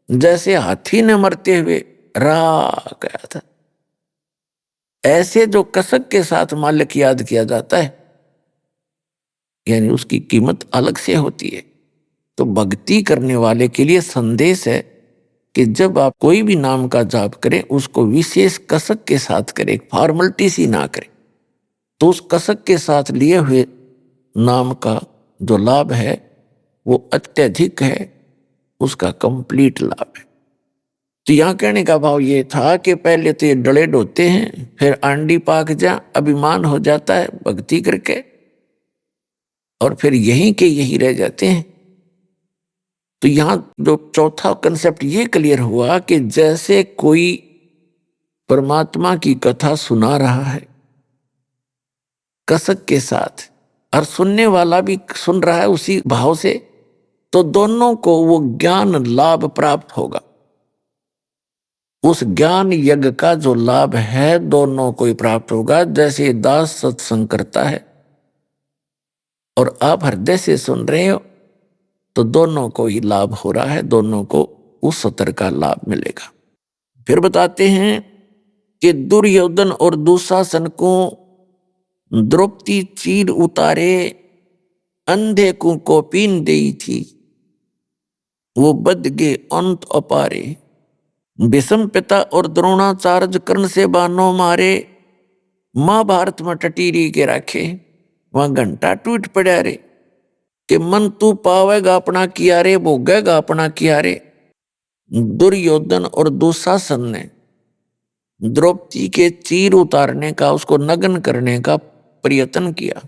जैसे हाथी ने मरते हुए रा गया था, ऐसे जो कसक के साथ मालिक याद किया जाता है, यानी उसकी कीमत अलग से होती है। तो भक्ति करने वाले के लिए संदेश है कि जब आप कोई भी नाम का जाप करें, उसको विशेष कसक के साथ करें, फॉर्मेलिटी सी ना करें। तो उस कसक के साथ लिए हुए नाम का जो लाभ है वो अत्यधिक है, उसका कंप्लीट लाभ है। तो यहां कहने का भाव ये था कि पहले तो ये डले ढोते हैं, फिर आंडी पाक जा, अभिमान हो जाता है भक्ति करके, और फिर यहीं के यहीं रह जाते हैं। तो यहां जो चौथा कंसेप्ट ये क्लियर हुआ कि जैसे कोई परमात्मा की कथा सुना रहा है कसक के साथ, और सुनने वाला भी सुन रहा है उसी भाव से, तो दोनों को वो ज्ञान लाभ प्राप्त होगा। उस ज्ञान यज्ञ का जो लाभ है दोनों को ही प्राप्त होगा। जैसे दास सत्संग करता है और आप हृदय से सुन रहे हो, तो दोनों को ही लाभ हो रहा है, दोनों को उस सत्र का लाभ मिलेगा। फिर बताते हैं कि दुर्योधन और दुशासन को द्रौपदी चीर उतारे, अंधे को कोपीन देई थी, वो बद गे अंत अपारे। भीष्म पिता और द्रोणाचार्य कर्ण से बानों मारे, महाभारत में टटीरी के रखे, वहां घंटा टूट पड़ा रे कि मन तू पावेगा अपना किया रे, भोगेगा अपना किया रे। दुर्योधन और दुशासन ने द्रौपदी के चीर उतारने का, उसको नग्न करने का प्रयत्न किया,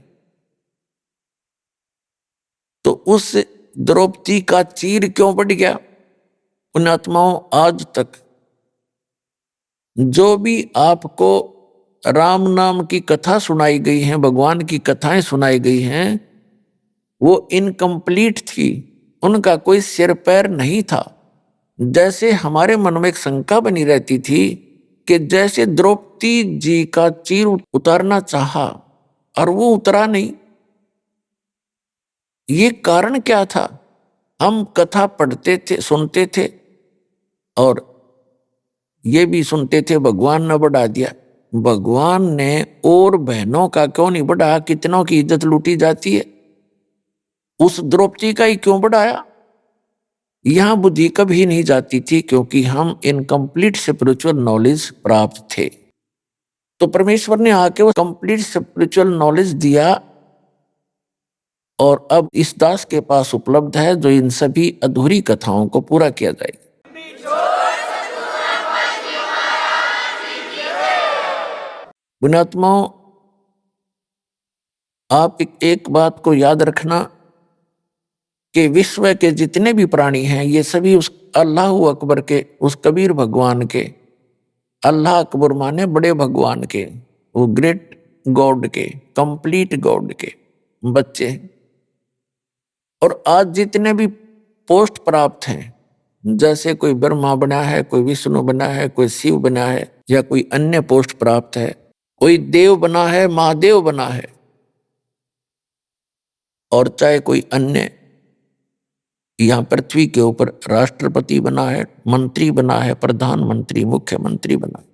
तो उस द्रौपदी का चीर क्यों बढ़ गया? पुण्यात्माओं, आज तक जो भी आपको राम नाम की कथा सुनाई गई है, भगवान की कथाएं सुनाई गई हैं, वो इनकम्प्लीट थी, उनका कोई सिर पैर नहीं था। जैसे हमारे मन में एक शंका बनी रहती थी कि जैसे द्रौपदी जी का चीर उतारना चाहा और वो उतरा नहीं, ये कारण क्या था? हम कथा पढ़ते थे, सुनते थे, और ये भी सुनते थे भगवान ने बढ़ा दिया। भगवान ने और बहनों का क्यों नहीं बढ़ाया? कितनों की इज्जत लूटी जाती है, उस द्रौपदी का ही क्यों बढ़ाया? यहां बुद्धि कभी नहीं जाती थी, क्योंकि हम इनकम्प्लीट स्पिरिचुअल नॉलेज प्राप्त थे। तो परमेश्वर ने आके वो कंप्लीट स्पिरिचुअल नॉलेज दिया, और अब इस दास के पास उपलब्ध है जो इन सभी अधूरी कथाओं को पूरा किया जाएगा। पुण्यात्माओं, आप एक बात को याद रखना कि विश्व के जितने भी प्राणी हैं, ये सभी उस अल्लाह अकबर के, उस कबीर भगवान के, अल्लाह अकबर माने बड़े भगवान के, वो ग्रेट गॉड के, कंप्लीट गॉड के बच्चे हैं। और आज जितने भी पोस्ट प्राप्त हैं, जैसे कोई ब्रह्मा बना है, कोई विष्णु बना है, कोई शिव बना है, या कोई अन्य पोस्ट प्राप्त है, कोई देव बना है, महादेव बना है, और चाहे कोई अन्य यहां पृथ्वी के ऊपर राष्ट्रपति बना है, मंत्री बना है, प्रधानमंत्री, मुख्यमंत्री बना है,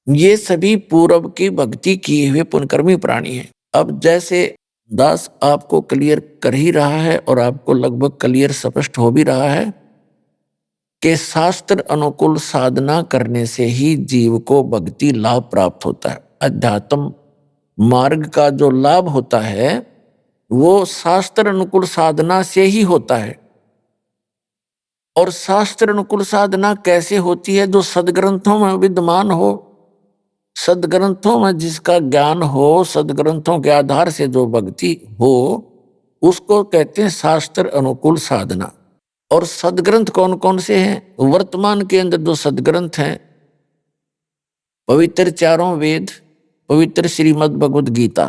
ये सभी पूर्व की भक्ति किए हुए पुण्यकर्मी प्राणी हैं। अब जैसे दास आपको क्लियर कर ही रहा है, और आपको लगभग क्लियर स्पष्ट हो भी रहा है कि शास्त्र अनुकूल साधना करने से ही जीव को भक्ति लाभ प्राप्त होता है। अध्यात्म मार्ग का जो लाभ होता है वो शास्त्र अनुकूल साधना से ही होता है। और शास्त्र अनुकूल साधना कैसे होती है? जो सदग्रंथों में विद्यमान हो, सदग्रंथों में जिसका ज्ञान हो, सदग्रंथों के आधार से जो भक्ति हो, उसको कहते हैं शास्त्र अनुकूल साधना। और सदग्रंथ कौन कौन से हैं? वर्तमान के अंदर जो सदग्रंथ हैं, पवित्र चारों वेद, पवित्र श्रीमद् भगवद गीता,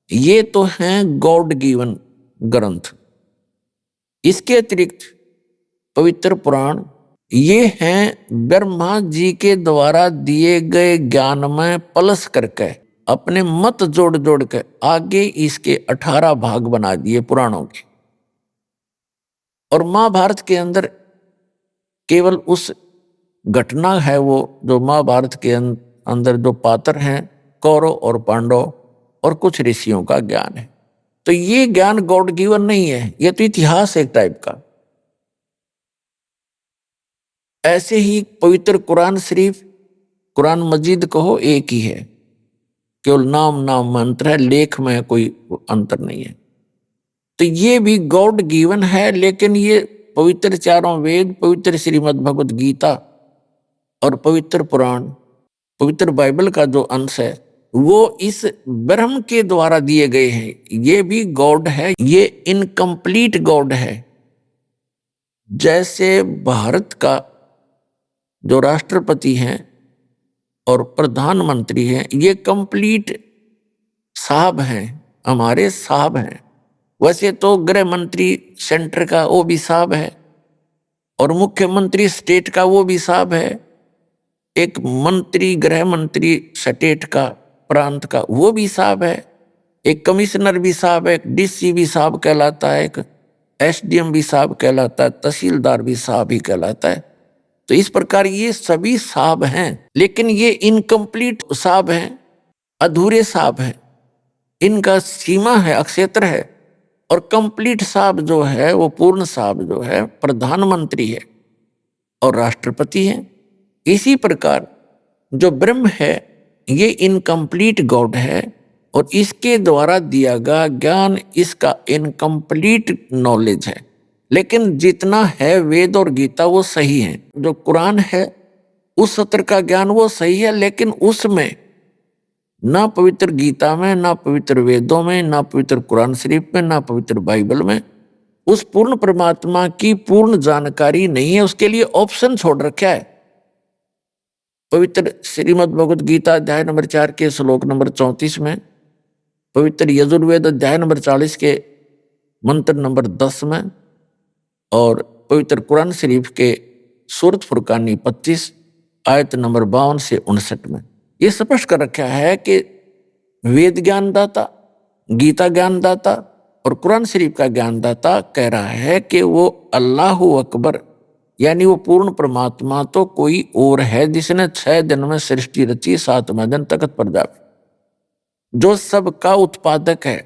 ये तो हैं गॉड गिवन ग्रंथ। इसके अतिरिक्त पवित्र पुराण, ये हैं ब्रह्मा जी के द्वारा दिए गए ज्ञान में प्लस करके अपने मत जोड़ जोड़ के आगे इसके 18 भाग बना दिए पुराणों के। और महाभारत के अंदर केवल उस घटना है, वो जो महाभारत के अंदर जो पात्र हैं कौरव और पांडव और कुछ ऋषियों का ज्ञान है। तो ये ज्ञान गॉड गिवन नहीं है, ये तो इतिहास एक टाइप का। ऐसे ही पवित्र कुरान शरीफ, कुरान मजीद कहो, एक ही है, केवल नाम नाम मंत्र है, लेख में कोई अंतर नहीं है। तो ये भी गॉड गिवन है, लेकिन ये पवित्र चारों वेद, पवित्र श्रीमद् भगवद गीता और पवित्र पुराण, पवित्र बाइबल का जो अंश है, वो इस ब्रह्म के द्वारा दिए गए हैं। ये भी गॉड है, ये इनकम्प्लीट गॉड है। जैसे भारत का जो राष्ट्रपति हैं और प्रधानमंत्री हैं, ये कंप्लीट साहब हैं, हमारे साहब हैं। वैसे तो गृह मंत्री सेंटर का वो भी साहब है, और मुख्यमंत्री स्टेट का वो भी साहब है, एक मंत्री गृह मंत्री स्टेट का, प्रांत का, वो भी साहब है, एक कमिश्नर भी साहब है, एक डीसी भी साहब कहलाता है, एक एसडीएम भी साहब कहलाता है, तहसीलदार भी साहब ही कहलाता है। तो इस प्रकार ये सभी साहब हैं, लेकिन ये इनकम्प्लीट साहब हैं, अधूरे साहब हैं। इनका सीमा है, अक्षेत्र है। और कंप्लीट साहब जो है, वो पूर्ण साहब जो है, प्रधानमंत्री है और राष्ट्रपति है। इसी प्रकार जो ब्रह्म है, ये इनकम्प्लीट गॉड है, और इसके द्वारा दिया गया ज्ञान इसका इनकम्प्लीट नॉलेज है। लेकिन जितना है वेद और गीता वो सही है। जो कुरान है उस सत्र का ज्ञान वो सही है, लेकिन उसमें ना पवित्र गीता में, ना पवित्र वेदों में, ना पवित्र कुरान शरीफ में, ना पवित्र बाइबल में उस पूर्ण परमात्मा की पूर्ण जानकारी नहीं है। उसके लिए ऑप्शन छोड़ रखा है। पवित्र श्रीमद् भगवद गीता अध्याय नंबर 4 के श्लोक नंबर 34 में, पवित्र यजुर्वेद अध्याय नंबर 40 के मंत्र नंबर 10 में, और पवित्र कुरान शरीफ के सूरत फुरकानी 25 आयत नंबर 52 से 59 में ये स्पष्ट कर रखा है कि वेद ज्ञानदाता, गीता ज्ञानदाता और कुरान शरीफ का ज्ञानदाता कह रहा है कि वो अल्लाह अकबर, यानी वो पूर्ण परमात्मा तो कोई और है, जिसने 6 दिन में सृष्टि रची, 7वें दिन तख्त पर जावे, जो सबका उत्पादक है।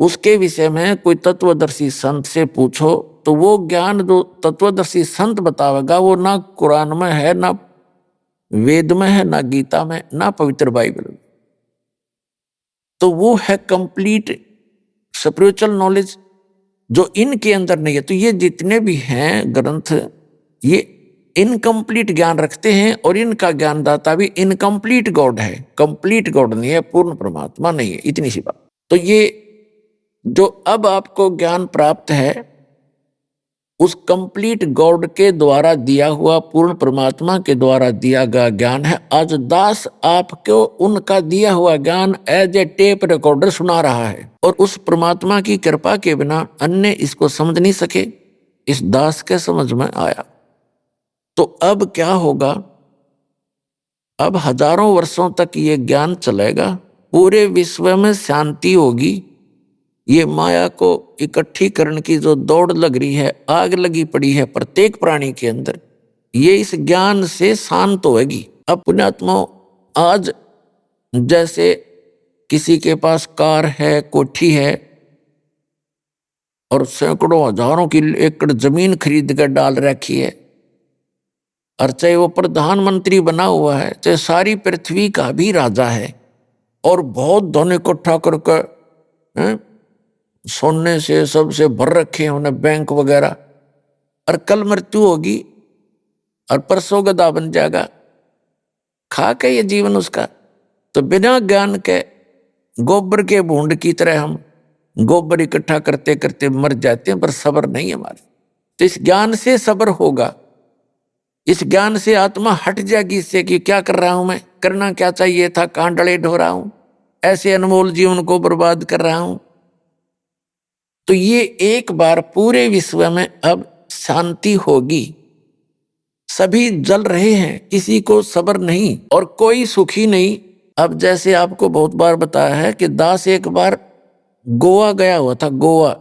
उसके विषय में कोई तत्वदर्शी संत से पूछो तो वो ज्ञान जो तत्वदर्शी संत बतावेगा वो ना कुरान में है, ना वेद में है, ना गीता में, ना पवित्र बाइबल में। तो वो है कंप्लीट स्पिरिचुअल नॉलेज जो इनके अंदर नहीं है। तो ये जितने भी हैं ग्रंथ, ये इनकम्प्लीट ज्ञान रखते हैं, और इनका ज्ञानदाता भी इनकम्प्लीट गॉड है, कंप्लीट गॉड नहीं है, पूर्ण परमात्मा नहीं है। इतनी सी बात। तो ये जो अब आपको ज्ञान प्राप्त है उस कंप्लीट गॉड के द्वारा दिया हुआ, पूर्ण परमात्मा के द्वारा दिया गया ज्ञान है। आज दास आपको उनका दिया हुआ ज्ञान एज ए टेप रिकॉर्डर सुना रहा है, और उस परमात्मा की कृपा के बिना अन्य इसको समझ नहीं सके। इस दास के समझ में आया। तो अब क्या होगा? अब हजारों वर्षों तक ये ज्ञान चलेगा, पूरे विश्व में शांति होगी। ये माया को इकट्ठी करने की जो दौड़ लग रही है, आग लगी पड़ी है प्रत्येक प्राणी के अंदर, ये इस ज्ञान से शांत होगी। अब पुण्यात्मा, आज जैसे किसी के पास कार है, कोठी है, और सैकड़ों हजारों की एकड़ जमीन खरीद कर डाल रखी है, और चाहे वो प्रधानमंत्री बना हुआ है, चाहे सारी पृथ्वी का भी राजा है, और बहुत धन इकट्ठा करके सोने से सबसे भर रखे हैं उन्हें बैंक वगैरह, और कल मृत्यु होगी और परसों गधा बन जाएगा। खा के ये जीवन उसका। तो बिना ज्ञान के गोबर के भूंड की तरह हम गोबर इकट्ठा करते करते मर जाते हैं, पर सब्र नहीं है हमारे। तो इस ज्ञान से सब्र होगा, इस ज्ञान से आत्मा हट जाएगी इससे कि क्या कर रहा हूं मैं, करना क्या चाहिए था, कहां डले ढो रहा हूं, ऐसे अनमोल जीवन को बर्बाद कर रहा हूं। तो ये एक बार पूरे विश्व में अब शांति होगी। सभी जल रहे हैं, किसी को सब्र नहीं और कोई सुखी नहीं। अब जैसे आपको बहुत बार बताया है कि दास एक बार गोवा गया हुआ था। गोवा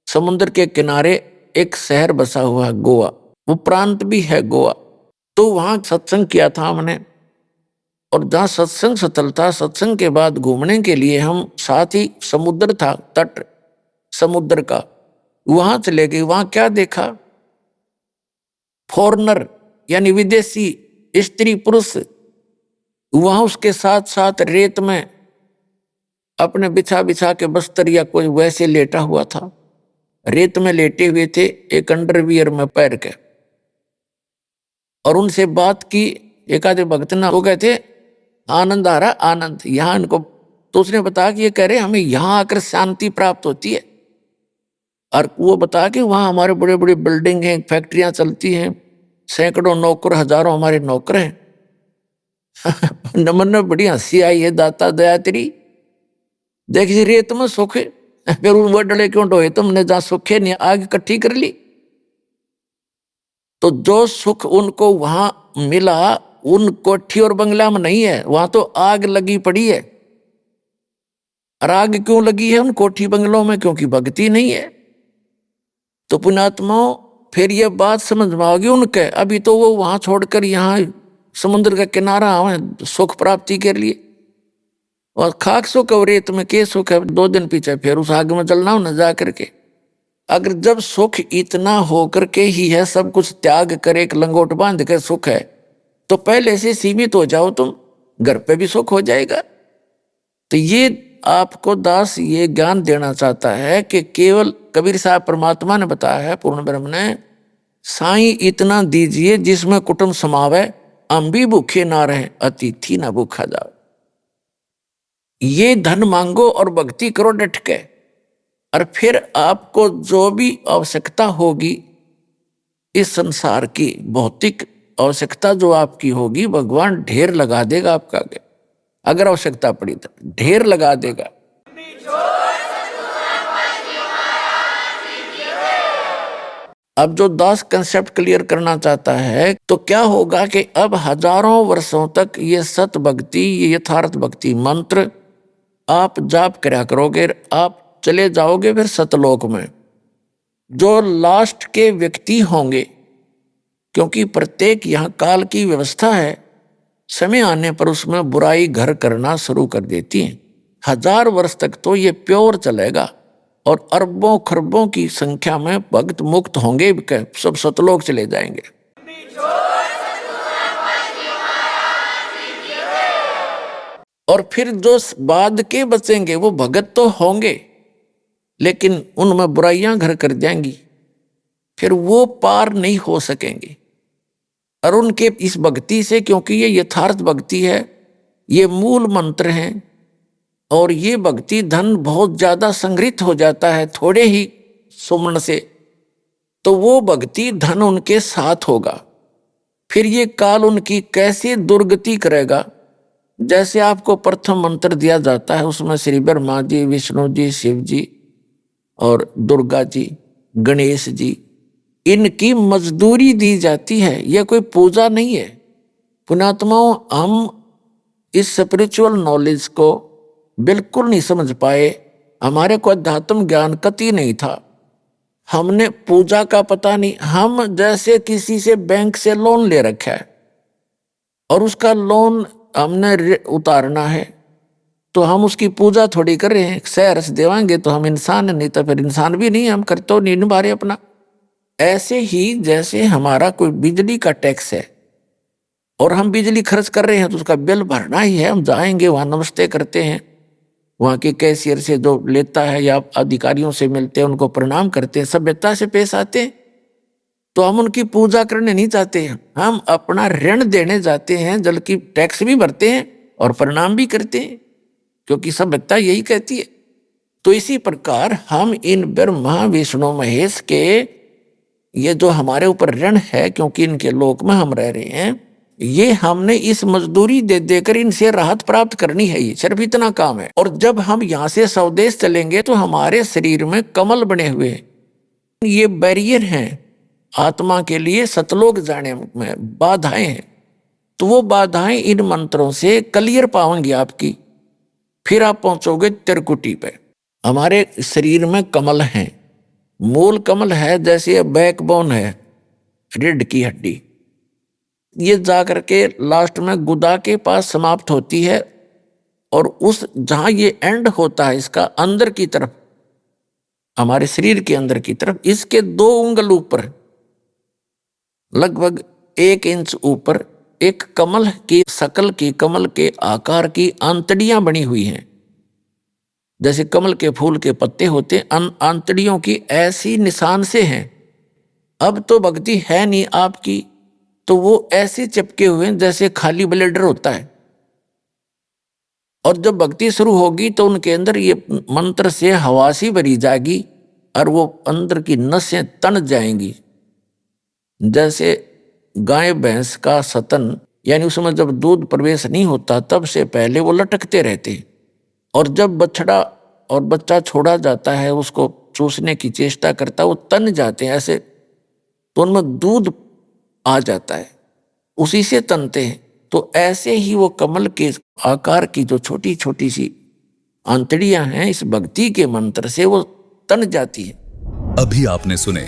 समुद्र के किनारे एक शहर बसा हुआ है, गोवा, वो प्रांत भी है गोवा। तो वहां सत्संग किया था हमने, और जहां सत्संग स्थल था, सत्संग के बाद घूमने के लिए हम, साथ ही समुद्र था, तट समुद्र का, वहां चले गए। वहां क्या देखा, फॉरेनर यानी विदेशी स्त्री पुरुष वहां उसके साथ साथ रेत में अपने बिछा बिछा के बस्तर या कोई वैसे लेटा हुआ था, रेत में लेटे हुए थे एक अंडरवियर में पैर के। और उनसे बात की, एक आधे भक्त ना, वो कहते आनंद आ रहा, आनंद यहाँ इनको। तो उसने बताया कि ये कह रहे हमें यहाँ आकर शांति प्राप्त होती है। और वो बता कि वहाँ हमारे बड़े बड़े बिल्डिंग हैं, फैक्ट्रियां चलती हैं, सैकड़ों नौकर, हजारों हमारे नौकर हैं। नमन में बड़ी हंसी आई है, दाता दया तेरी, देख जी रेत में सुख है, फिर वो डले क्यों ढोए तुमने, जहां सुख है नहीं आग इकट्ठी कर ली। तो जो सुख उनको वहां मिला, उन कोठी और बंगला में नहीं है, वहां तो आग लगी पड़ी है। और आग क्यों लगी है उन कोठी बंगलों में, क्योंकि भक्ति नहीं है। तो पुण्यात्माओं फिर ये बात समझ में आ गई उनके। अभी तो वो वहां छोड़कर यहाँ समुद्र का किनारा आवे सुख प्राप्ति के लिए, और खाक सुख और रेत में के सुख है। 2 दिन पीछे फिर उस आग में जलना हो न जा करके। अगर जब सुख इतना होकर के ही है, सब कुछ त्याग कर एक लंगोट बांध के सुख है, तो पहले से सीमित हो जाओ तुम, घर पे भी सुख हो जाएगा। तो ये आपको दास ये ज्ञान देना चाहता है कि केवल कबीर साहब परमात्मा ने बताया है, पूर्ण ब्रह्म ने, साईं इतना दीजिए जिसमें कुटुंब समावे, हम भी भूखे ना रहे, अतिथि ना भूखा जाओ। ये धन मांगो और भक्ति करो डट के, और फिर आपको जो भी आवश्यकता होगी इस संसार की भौतिक आवश्यकता जो आपकी होगी, भगवान ढेर लगा देगा आपका आगे। अगर आवश्यकता पड़ी तो ढेर लगा देगा। अब जो दास कंसेप्ट क्लियर करना चाहता है, तो क्या होगा कि अब हजारों वर्षों तक ये सत भक्ति, ये यथार्थ भक्ति मंत्र आप जाप करा करोगे, आप चले जाओगे फिर सतलोक में। जो लास्ट के व्यक्ति होंगे, क्योंकि प्रत्येक यहाँ काल की व्यवस्था है, समय आने पर उसमें बुराई घर करना शुरू कर देती है। 1000 वर्ष तक तो ये प्योर चलेगा, और अरबों खरबों की संख्या में भक्त मुक्त होंगे, सब सतलोक चले जाएंगे। और फिर जो बाद के बचेंगे वो भगत तो होंगे, लेकिन उनमें बुराइयां घर कर जाएंगी, फिर वो पार नहीं हो सकेंगे। और उनके इस भक्ति से, क्योंकि ये यथार्थ भक्ति है, ये मूल मंत्र हैं, और ये भक्ति धन बहुत ज्यादा संग्रहित हो जाता है थोड़े ही सुमन से, तो वो भक्ति धन उनके साथ होगा। फिर ये काल उनकी कैसे दुर्गति करेगा। जैसे आपको प्रथम मंत्र दिया जाता है, उसमें श्री ब्रह्मा जी, विष्णु जी, शिव जी और दुर्गा जी, गणेश जी, इनकी मजदूरी दी जाती है। यह कोई पूजा नहीं है। पुण्यात्माओं, हम इस स्पिरिचुअल नॉलेज को बिल्कुल नहीं समझ पाए, हमारे को अध्यात्म ज्ञान कति नहीं था, हमने पूजा का पता नहीं। हम जैसे किसी से बैंक से लोन ले रखा है और उसका लोन हमने उतारना है, तो हम उसकी पूजा थोड़ी कर रहे हैं। शहर से देवांगे तो हम इंसान, नहीं तो फिर इंसान भी नहीं, हम करते तो नहीं निभा रहे अपना। ऐसे ही जैसे हमारा कोई बिजली का टैक्स है और हम बिजली खर्च कर रहे हैं, तो उसका बिल भरना ही है। हम जाएंगे वहां नमस्ते करते हैं, वहाँ के कैशियर से जो लेता है या अधिकारियों से मिलते हैं, उनको प्रणाम करते हैं, सभ्यता से पेश आते हैं। तो हम उनकी पूजा करने नहीं चाहते हैं, हम अपना ऋण देने जाते हैं, बल्कि टैक्स भी भरते हैं और प्रणाम भी करते हैं, क्योंकि सभ्यता यही कहती है। तो इसी प्रकार हम इन ब्रह्मा विष्णु महेश के ये जो हमारे ऊपर ऋण है, क्योंकि इनके लोक में हम रह रहे हैं, ये हमने इस मजदूरी दे देकर इनसे राहत प्राप्त करनी है, ये सिर्फ इतना काम है। और जब हम यहाँ से स्वदेश चलेंगे तो हमारे शरीर में कमल बने हुए हैं, ये बैरियर हैं आत्मा के लिए सतलोक जाने में, बाधाएं हैं। तो वो बाधाएं इन मंत्रों से क्लियर पाओगे आपकी, फिर आप पहुंचोगे त्रिकुटी पे। हमारे शरीर में कमल हैं, मूल कमल है, जैसे बैकबोन है रीढ़ की हड्डी, ये जाकर के लास्ट में गुदा के पास समाप्त होती है, और उस जहां ये एंड होता है इसका अंदर की तरफ, हमारे शरीर के अंदर की तरफ, इसके 2 उंगल ऊपर लगभग 1 इंच ऊपर एक कमल की शकल की, कमल के आकार की आंतड़ियां बनी हुई हैं, जैसे कमल के फूल के पत्ते होते, आंतड़ियों की ऐसी निशान से हैं। अब तो भक्ति है नहीं आपकी, तो वो ऐसे चिपके हुए हैं जैसे खाली ब्लेडर होता है। और जब भक्ति शुरू होगी तो उनके अंदर ये मंत्र से हवासी भरी जाएगी और वो अंदर की नसें तन जाएंगी, जैसे गाय भैंस का सतन, यानी उसमें जब दूध प्रवेश नहीं होता तब से पहले वो लटकते रहते, और जब बछड़ा और बच्चा छोड़ा जाता है उसको चूसने की चेष्टा करता है, वो तन जाते हैं ऐसे, तो उनमें दूध आ जाता है, उसी से तनते हैं। तो ऐसे ही वो कमल के आकार की जो छोटी छोटी सी आंतड़ियां हैं, इस भक्ति के मंत्र से वो तन जाती है। अभी आपने सुने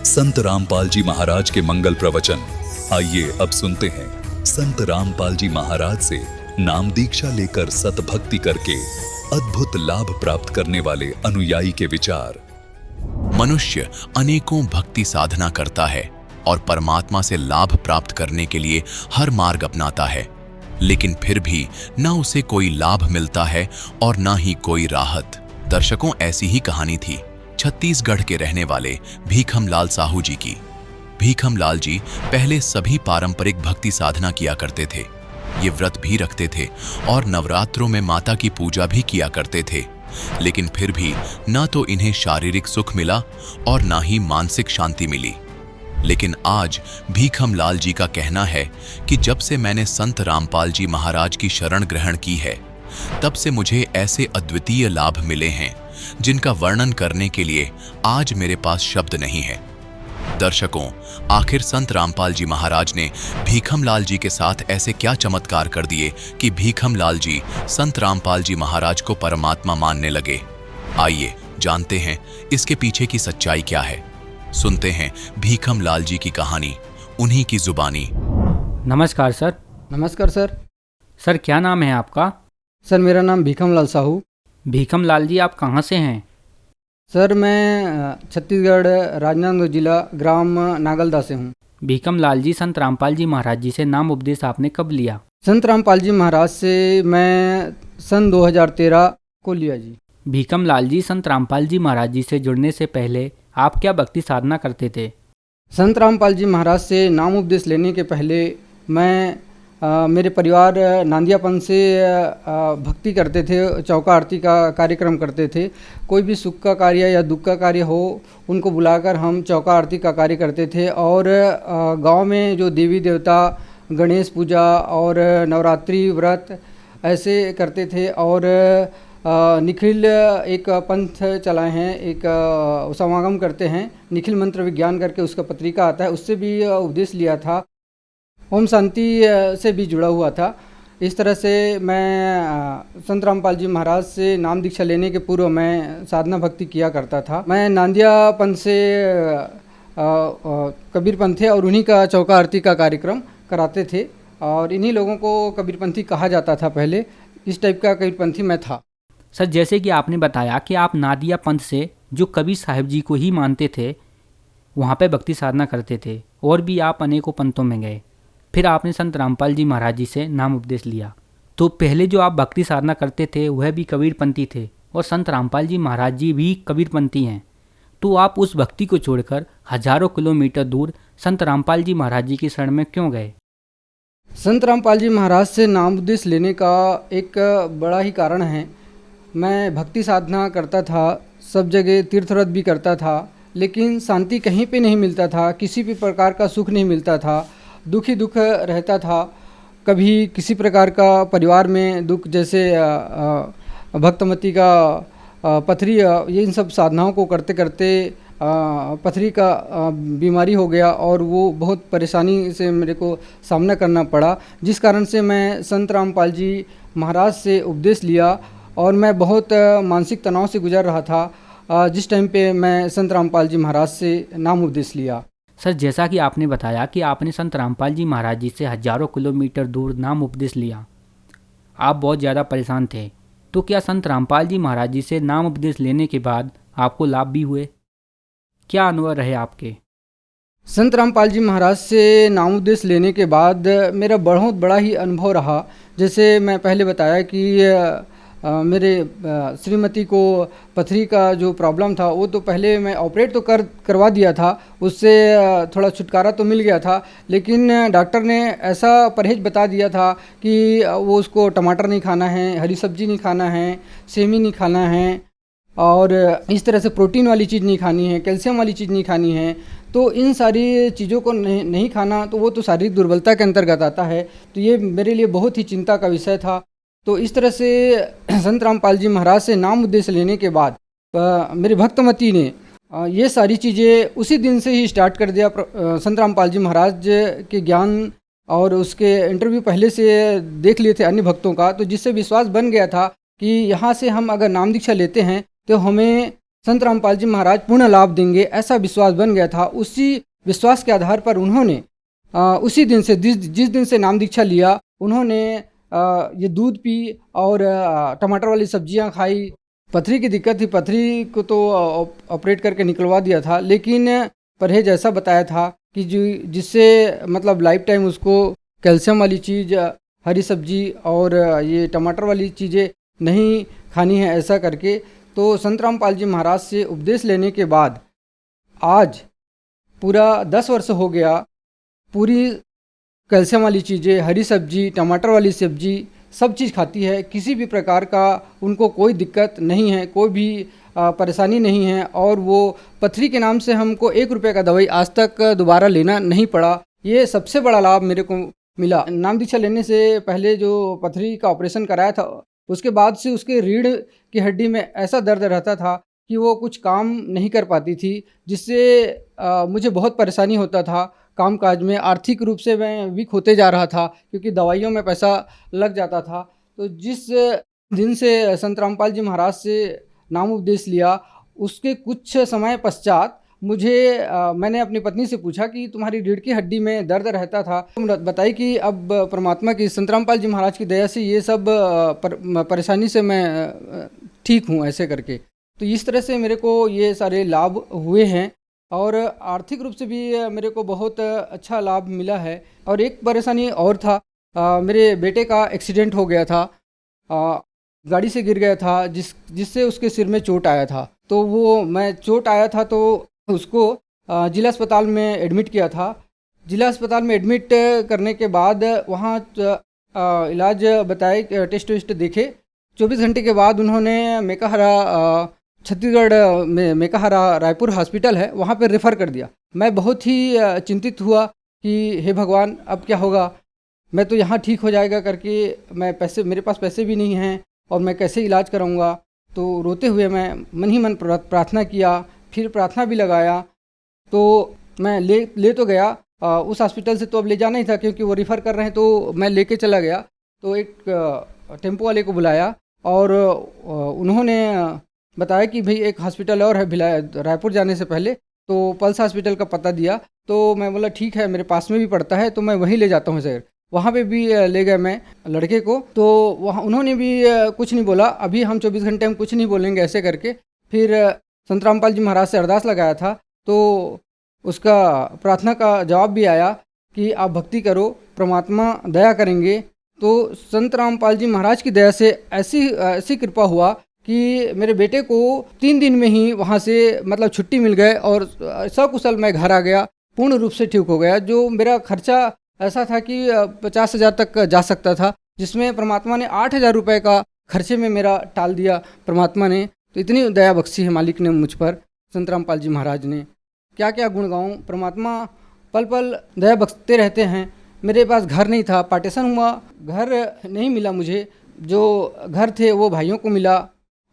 संत रामपाल जी महाराज के मंगल प्रवचन। आइए अब सुनते हैं संत रामपाल जी महाराज से नाम दीक्षा लेकर सतभक्ति करके अद्भुत लाभ प्राप्त करने वाले अनुयायी के विचार। मनुष्य अनेकों भक्ति साधना करता है और परमात्मा से लाभ प्राप्त करने के लिए हर मार्ग अपनाता है, लेकिन फिर भी न उसे कोई लाभ मिलता है और न ही कोई राहत। दर्शकों, ऐसी ही कहानी थी छत्तीसगढ़ के रहने वाले भीखम लाल साहू जी की। भीखम लाल जी पहले सभी पारंपरिक भक्ति साधना किया करते थे। ये व्रत भी रखते थे और नवरात्रों में माता की पूजा भी किया करते थे, लेकिन फिर भी न तो इन्हें शारीरिक सुख मिला और न ही मानसिक शांति मिली। लेकिन आज भीखम लाल जी का कहना है कि जब से मैंने संत रामपाल जी महाराज की शरण ग्रहण की है, तब से मुझे ऐसे अद्वितीय लाभ मिले हैं जिनका वर्णन करने के लिए आज मेरे पास शब्द नहीं है। दर्शकों, आखिर संत रामपाल जी महाराज ने भीखम लाल जी के साथ ऐसे क्या चमत्कार कर दिए कि भीखम लाल जी संत रामपाल जी महाराज को परमात्मा मानने लगे? आइए जानते हैं इसके पीछे की सच्चाई क्या है। सुनते हैं भीखम लाल जी की कहानी, उन्हीं की जुबानी। नमस्कार सर। नमस्कार सर। सर क्या नाम है आपका? सर मेरा नाम भीखम लाल साहू। भीखम लाल जी, आप कहाँ से हैं? सर मैं छत्तीसगढ़ राजनांदगांव जिला ग्राम नागलदा से हूँ। भीखम लाल जी, संत रामपाल जी महाराज जी से नाम उपदेश आपने कब लिया? संत रामपाल जी महाराज से मैं सन 2013 को लिया जी। भीखम लाल जी, संत रामपाल जी महाराज जी से जुड़ने से पहले आप क्या भक्ति साधना करते थे? संत रामपाल जी महाराज से नाम उपदेश लेने के पहले मैं मेरे परिवार नांदियापन से भक्ति करते थे, चौका आरती का कार्यक्रम करते थे। कोई भी सुख का कार्य या दुख का कार्य हो, उनको बुलाकर हम चौका आरती का कार्य करते थे। और गांव में जो देवी देवता, गणेश पूजा और नवरात्रि व्रत ऐसे करते थे। और निखिल एक पंथ चलाए हैं, एक समागम करते हैं, निखिल मंत्र विज्ञान करके उसका पत्रिका आता है, उससे भी उपदेश लिया था। ओम शांति से भी जुड़ा हुआ था। इस तरह से मैं संत रामपाल जी महाराज से नाम दीक्षा लेने के पूर्व मैं साधना भक्ति किया करता था। मैं नांदियापन से कबीरपंथी और उन्हीं का चौका आरती का कार्यक्रम कराते थे, और इन्हीं लोगों को कबीरपंथी कहा जाता था पहले। इस टाइप का कबीरपंथी मैं था। सर, जैसे कि आपने बताया कि आप नादिया पंथ से, जो कबीर साहिब जी को ही मानते थे, वहाँ पे भक्ति साधना करते थे, और भी आप अनेकों पंथों में गए। फिर आपने संत रामपाल जी महाराज जी से नाम उपदेश लिया। तो पहले जो आप भक्ति साधना करते थे वह भी कबीरपंथी थे और संत रामपाल जी महाराज जी भी कबीरपंथी हैं, तो आप उस भक्ति को छोड़कर हजारों किलोमीटर दूर संत रामपाल जी महाराज जी की शरण में क्यों गए? संत रामपाल जी महाराज से नाम उपदेश लेने का एक बड़ा ही कारण है। मैं भक्ति साधना करता था, सब जगह तीर्थ व्रत भी करता था, लेकिन शांति कहीं पे नहीं मिलता था, किसी भी प्रकार का सुख नहीं मिलता था, दुख ही दुख रहता था। कभी किसी प्रकार का परिवार में दुख, जैसे भक्तमती का पथरी, ये इन सब साधनाओं को करते करते पथरी का बीमारी हो गया और वो बहुत परेशानी से मेरे को सामना करना पड़ा, जिस कारण से मैं संत रामपाल जी महाराज से उपदेश लिया और मैं बहुत मानसिक तनाव से गुजर रहा था जिस टाइम पे मैं संत रामपाल जी महाराज से नाम उपदेश लिया। सर, जैसा कि आपने बताया कि आपने संत रामपाल जी महाराज जी से हजारों किलोमीटर दूर नाम उपदेश लिया, आप बहुत ज़्यादा परेशान थे, तो क्या संत रामपाल जी महाराज जी से नाम उपदेश लेने के बाद आपको लाभ भी हुए? क्या अनुभव रहे आपके? संत रामपाल जी महाराज से नाम उपदेश लेने के बाद मेरा बहुत बड़ा ही अनुभव रहा। जैसे मैं पहले बताया कि मेरे श्रीमती को पथरी का जो प्रॉब्लम था वो तो पहले मैं ऑपरेट तो करवा दिया था, उससे थोड़ा छुटकारा तो मिल गया था, लेकिन डॉक्टर ने ऐसा परहेज बता दिया था कि वो उसको टमाटर नहीं खाना है, हरी सब्जी नहीं खाना है, सेमी नहीं खाना है और इस तरह से प्रोटीन वाली चीज़ नहीं खानी है, कैल्शियम वाली चीज़ नहीं खानी है। तो इन सारी चीज़ों को नहीं खाना तो वो तो शारीरिक दुर्बलता के अंतर्गत आता है। तो ये मेरे लिए बहुत ही चिंता का विषय था। तो इस तरह से संत रामपाल जी महाराज से नाम उपदेश लेने के बाद मेरी भक्तमती ने ये सारी चीज़ें उसी दिन से ही स्टार्ट कर दिया। संत रामपाल जी महाराज के ज्ञान और उसके इंटरव्यू पहले से देख लिए थे अन्य भक्तों का, तो जिससे विश्वास बन गया था कि यहाँ से हम अगर नाम दीक्षा लेते हैं तो हमें संत रामपाल जी महाराज पूर्ण लाभ देंगे, ऐसा विश्वास बन गया था। उसी विश्वास के आधार पर उन्होंने उसी दिन से जिस दिन से नाम दीक्षा लिया, उन्होंने ये दूध पी और टमाटर वाली सब्जियां खाई। पथरी की दिक्कत थी, पथरी को तो ऑपरेट करके निकलवा दिया था, लेकिन परहेज ऐसा बताया था कि जिससे मतलब लाइफ टाइम उसको कैल्शियम वाली चीज़, हरी सब्जी और ये टमाटर वाली चीज़ें नहीं खानी है, ऐसा करके। तो संत रामपाल जी महाराज से उपदेश लेने के बाद आज पूरा 10 वर्ष हो गया, पूरी कैल्शियम वाली चीज़ें, हरी सब्जी, टमाटर वाली सब्जी, सब चीज़ खाती है। किसी भी प्रकार का उनको कोई दिक्कत नहीं है, कोई भी परेशानी नहीं है और वो पथरी के नाम से हमको 1 रुपये का दवाई आज तक दोबारा लेना नहीं पड़ा। ये सबसे बड़ा लाभ मेरे को मिला। नाम दीक्षा लेने से पहले जो पथरी का ऑपरेशन कराया था, उसके बाद से उसके रीढ़ की हड्डी में ऐसा दर्द रहता था कि वो कुछ काम नहीं कर पाती थी, जिससे मुझे बहुत परेशानी होता था काम काज में। आर्थिक रूप से मैं वीक होते जा रहा था क्योंकि दवाइयों में पैसा लग जाता था। तो जिस दिन से संत रामपाल जी महाराज से नाम उपदेश लिया, उसके कुछ समय पश्चात मुझे मैंने अपनी पत्नी से पूछा कि तुम्हारी रीढ़ की हड्डी में दर्द रहता था, तो बताई कि अब परमात्मा की, संत रामपाल जी महाराज की दया से ये सब परेशानी से मैं ठीक हूँ, ऐसे करके। तो इस तरह से मेरे को ये सारे लाभ हुए हैं और आर्थिक रूप से भी मेरे को बहुत अच्छा लाभ मिला है। और एक परेशानी और था, मेरे बेटे का एक्सीडेंट हो गया था, गाड़ी से गिर गया था, जिससे उसके सिर में चोट आया था। तो वो मैं चोट आया था तो उसको जिला अस्पताल में एडमिट किया था। जिला अस्पताल में एडमिट करने के बाद वहाँ इलाज बताए, टेस्ट वेस्ट देखे। 24 घंटे के बाद उन्होंने मेकाहारा, छत्तीसगढ़ में मेकाहारा रायपुर हॉस्पिटल है, वहाँ पर रेफ़र कर दिया। मैं बहुत ही चिंतित हुआ कि हे भगवान, अब क्या होगा, मैं तो यहाँ ठीक हो जाएगा करके, मेरे पास पैसे भी नहीं हैं और मैं कैसे इलाज कराऊंगा। तो रोते हुए मैं मन ही मन प्रार्थना किया, फिर प्रार्थना भी लगाया। तो मैं ले तो गया, उस हॉस्पिटल से तो अब ले जाना ही था क्योंकि वो रेफ़र कर रहे हैं, तो मैं लेके चला गया। तो एक टेम्पो वाले को बुलाया और उन्होंने बताया कि भाई एक हॉस्पिटल और है रायपुर जाने से पहले, तो पल्स हॉस्पिटल का पता दिया। तो मैं बोला ठीक है, मेरे पास में भी पड़ता है तो मैं वहीं ले जाता हूँ सर। वहाँ पे भी ले गए मैं लड़के को, तो वहाँ उन्होंने भी कुछ नहीं बोला, अभी हम 24 घंटे में कुछ नहीं बोलेंगे, ऐसे करके। फिर संत रामपाल जी महाराज से अरदास लगाया था, तो उसका प्रार्थना का जवाब भी आया कि आप भक्ति करो, परमात्मा दया करेंगे, तो संत रामपाल जी महाराज की दया से ऐसी कृपा हुआ कि मेरे बेटे को 3 दिन में ही वहाँ से मतलब छुट्टी मिल गए और सकुशल मैं घर आ गया, पूर्ण रूप से ठीक हो गया। जो मेरा खर्चा ऐसा था कि 50,000 तक जा सकता था, जिसमें परमात्मा ने 8,000 रुपये का खर्चे में मेरा टाल दिया परमात्मा ने। तो इतनी दया बख्शी है मालिक ने मुझ पर, संत रामपाल जी महाराज ने। क्या क्या गुण गाऊँ, परमात्मा पल पल दया बख्शते रहते हैं। मेरे पास घर नहीं था, पार्टीशन हुआ, घर नहीं मिला मुझे, जो घर थे वो भाइयों को मिला,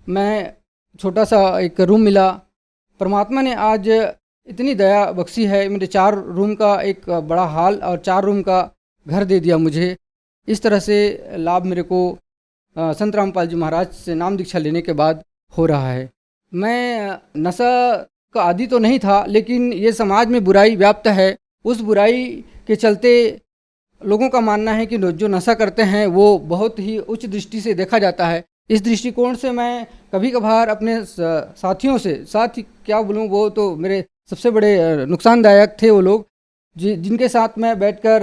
मैं छोटा सा एक रूम मिला। परमात्मा ने आज इतनी दया बख्शी है, मेरे 4 रूम का एक बड़ा हॉल और 4 रूम का घर दे दिया मुझे। इस तरह से लाभ मेरे को संत रामपाल जी महाराज से नाम दीक्षा लेने के बाद हो रहा है। मैं नशा का आदी तो नहीं था, लेकिन ये समाज में बुराई व्याप्त है, उस बुराई के चलते लोगों का मानना है कि जो नशा करते हैं वो बहुत ही उच्च दृष्टि से देखा जाता है। इस दृष्टिकोण से मैं कभी कभार अपने साथियों से, साथ क्या बोलूँ, वो तो मेरे सबसे बड़े नुकसानदायक थे वो लोग जिनके साथ मैं बैठकर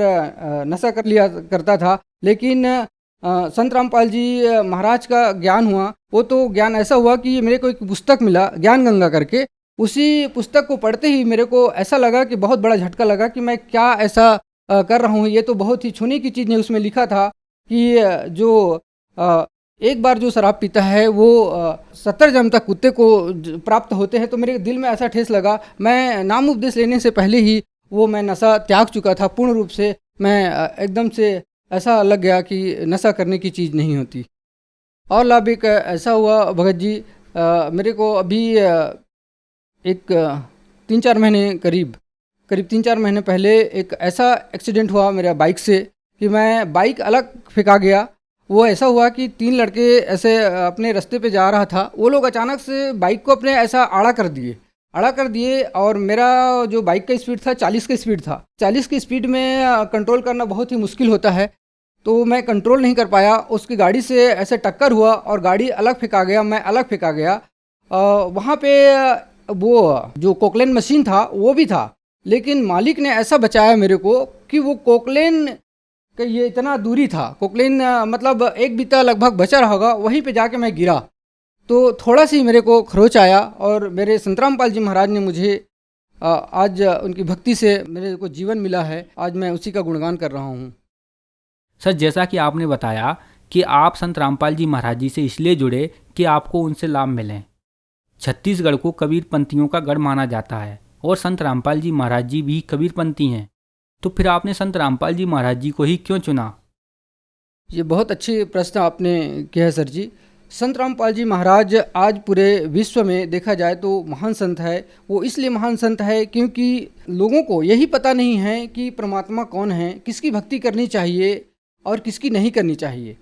नशा कर लिया करता था। लेकिन संत रामपाल जी महाराज का ज्ञान हुआ, वो तो ज्ञान ऐसा हुआ कि मेरे को एक पुस्तक मिला ज्ञान गंगा करके। उसी पुस्तक को पढ़ते ही मेरे को ऐसा लगा कि बहुत बड़ा झटका लगा कि मैं क्या ऐसा कर रहा हूँ, ये तो बहुत ही छूने की चीज़ नहीं। उसमें लिखा था कि जो एक बार जो शराब पीता है वो 70 जन्म तक कुत्ते को प्राप्त होते हैं। तो मेरे दिल में ऐसा ठेस लगा, मैं नाम उपदेश लेने से पहले ही वो मैं नशा त्याग चुका था पूर्ण रूप से। मैं एकदम से ऐसा लग गया कि नशा करने की चीज़ नहीं होती। और लाभ एक ऐसा हुआ भगत जी, मेरे को अभी एक 3-4 महीने करीब 3-4 महीने पहले एक ऐसा एक्सीडेंट हुआ मेरा बाइक से कि मैं बाइक अलग फेंका गया। वो ऐसा हुआ कि 3 लड़के ऐसे अपने रास्ते पे जा रहा था, वो लोग अचानक से बाइक को अपने ऐसा आड़ा कर दिए और मेरा जो बाइक का स्पीड था 40 का स्पीड था। 40 की स्पीड में कंट्रोल करना बहुत ही मुश्किल होता है, तो मैं कंट्रोल नहीं कर पाया। उसकी गाड़ी से ऐसे टक्कर हुआ और गाड़ी अलग फेंका गया, मैं अलग फेंका गया। वहाँ पे वो जो कोकलेन मशीन था वो भी था, लेकिन मालिक ने ऐसा बचाया मेरे को कि वो कोकलेन का ये इतना दूरी था, कोकलेन मतलब 1 बीता लगभग बचा रहा होगा, वहीं पे जाके मैं गिरा। तो थोड़ा सी मेरे को खरोच आया और मेरे संत रामपाल जी महाराज ने मुझे आज उनकी भक्ति से मेरे को जीवन मिला है। आज मैं उसी का गुणगान कर रहा हूँ। सर, जैसा कि आपने बताया कि आप संत रामपाल जी महाराज जी से इसलिए जुड़े कि आपको उनसे लाभ मिलें। छत्तीसगढ़ को कबीरपंथियों का गढ़ माना जाता है और संत रामपाल जी महाराज जी भी कबीरपंथी हैं, तो फिर आपने संत रामपाल जी महाराज जी को ही क्यों चुना? ये बहुत अच्छी प्रश्न आपने किया है सर जी। संत रामपाल जी महाराज आज पूरे विश्व में देखा जाए तो महान संत है। वो इसलिए महान संत है क्योंकि लोगों को यही पता नहीं है कि परमात्मा कौन है, किसकी भक्ति करनी चाहिए और किसकी नहीं करनी चाहिए।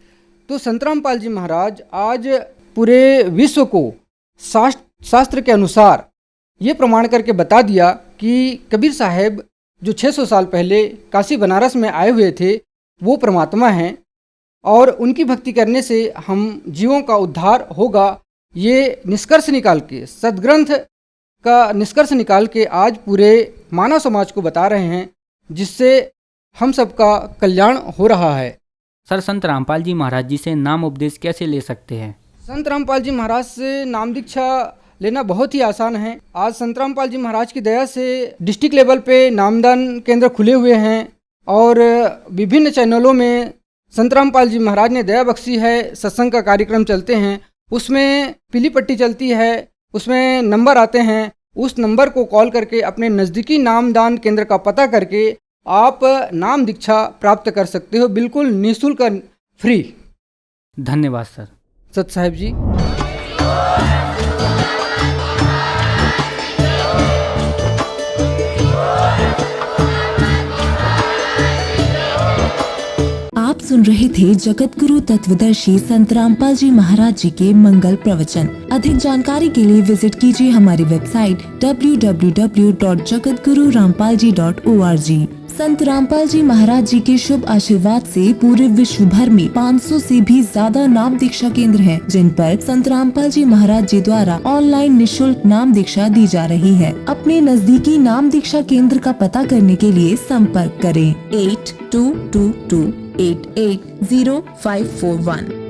तो संत रामपाल जी महाराज आज पूरे विश्व को शास्त्र के अनुसार ये प्रमाण करके बता दिया कि कबीर साहब जो 600 साल पहले काशी बनारस में आए हुए थे वो परमात्मा हैं और उनकी भक्ति करने से हम जीवों का उद्धार होगा। ये निष्कर्ष निकाल के, सदग्रंथ का निष्कर्ष निकाल के आज पूरे मानव समाज को बता रहे हैं, जिससे हम सबका कल्याण हो रहा है। सर, संत रामपाल जी महाराज जी से नाम उपदेश कैसे ले सकते हैं? संत रामपाल जी महाराज से नाम दीक्षा लेना बहुत ही आसान है। आज संत रामपाल जी महाराज की दया से डिस्ट्रिक्ट लेवल पे नामदान केंद्र खुले हुए हैं और विभिन्न चैनलों में संत रामपाल जी महाराज ने दया बख्शी है। सत्संग का कार्यक्रम चलते हैं, उसमें पीली पट्टी चलती है, उसमें नंबर आते हैं। उस नंबर को कॉल करके अपने नज़दीकी नामदान केंद्र का पता करके आप नाम दीक्षा प्राप्त कर सकते हो, बिल्कुल निःशुल्क, फ्री। धन्यवाद सर। सत साहिब जी। आप सुन रहे थे जगत गुरु तत्वदर्शी संत रामपाल जी महाराज जी के मंगल प्रवचन। अधिक जानकारी के लिए विजिट कीजिए हमारी वेबसाइट www.jagatgururampalji.org। संत रामपाल जी महाराज जी के शुभ आशीर्वाद से पूरे विश्व भर में 500 से भी ज्यादा नाम दीक्षा केंद्र हैं, जिन पर संत रामपाल जी महाराज जी द्वारा ऑनलाइन निःशुल्क नाम दीक्षा दी जा रही है। अपने नजदीकी नाम दीक्षा केंद्र का पता करने के लिए संपर्क करें 8222 880541।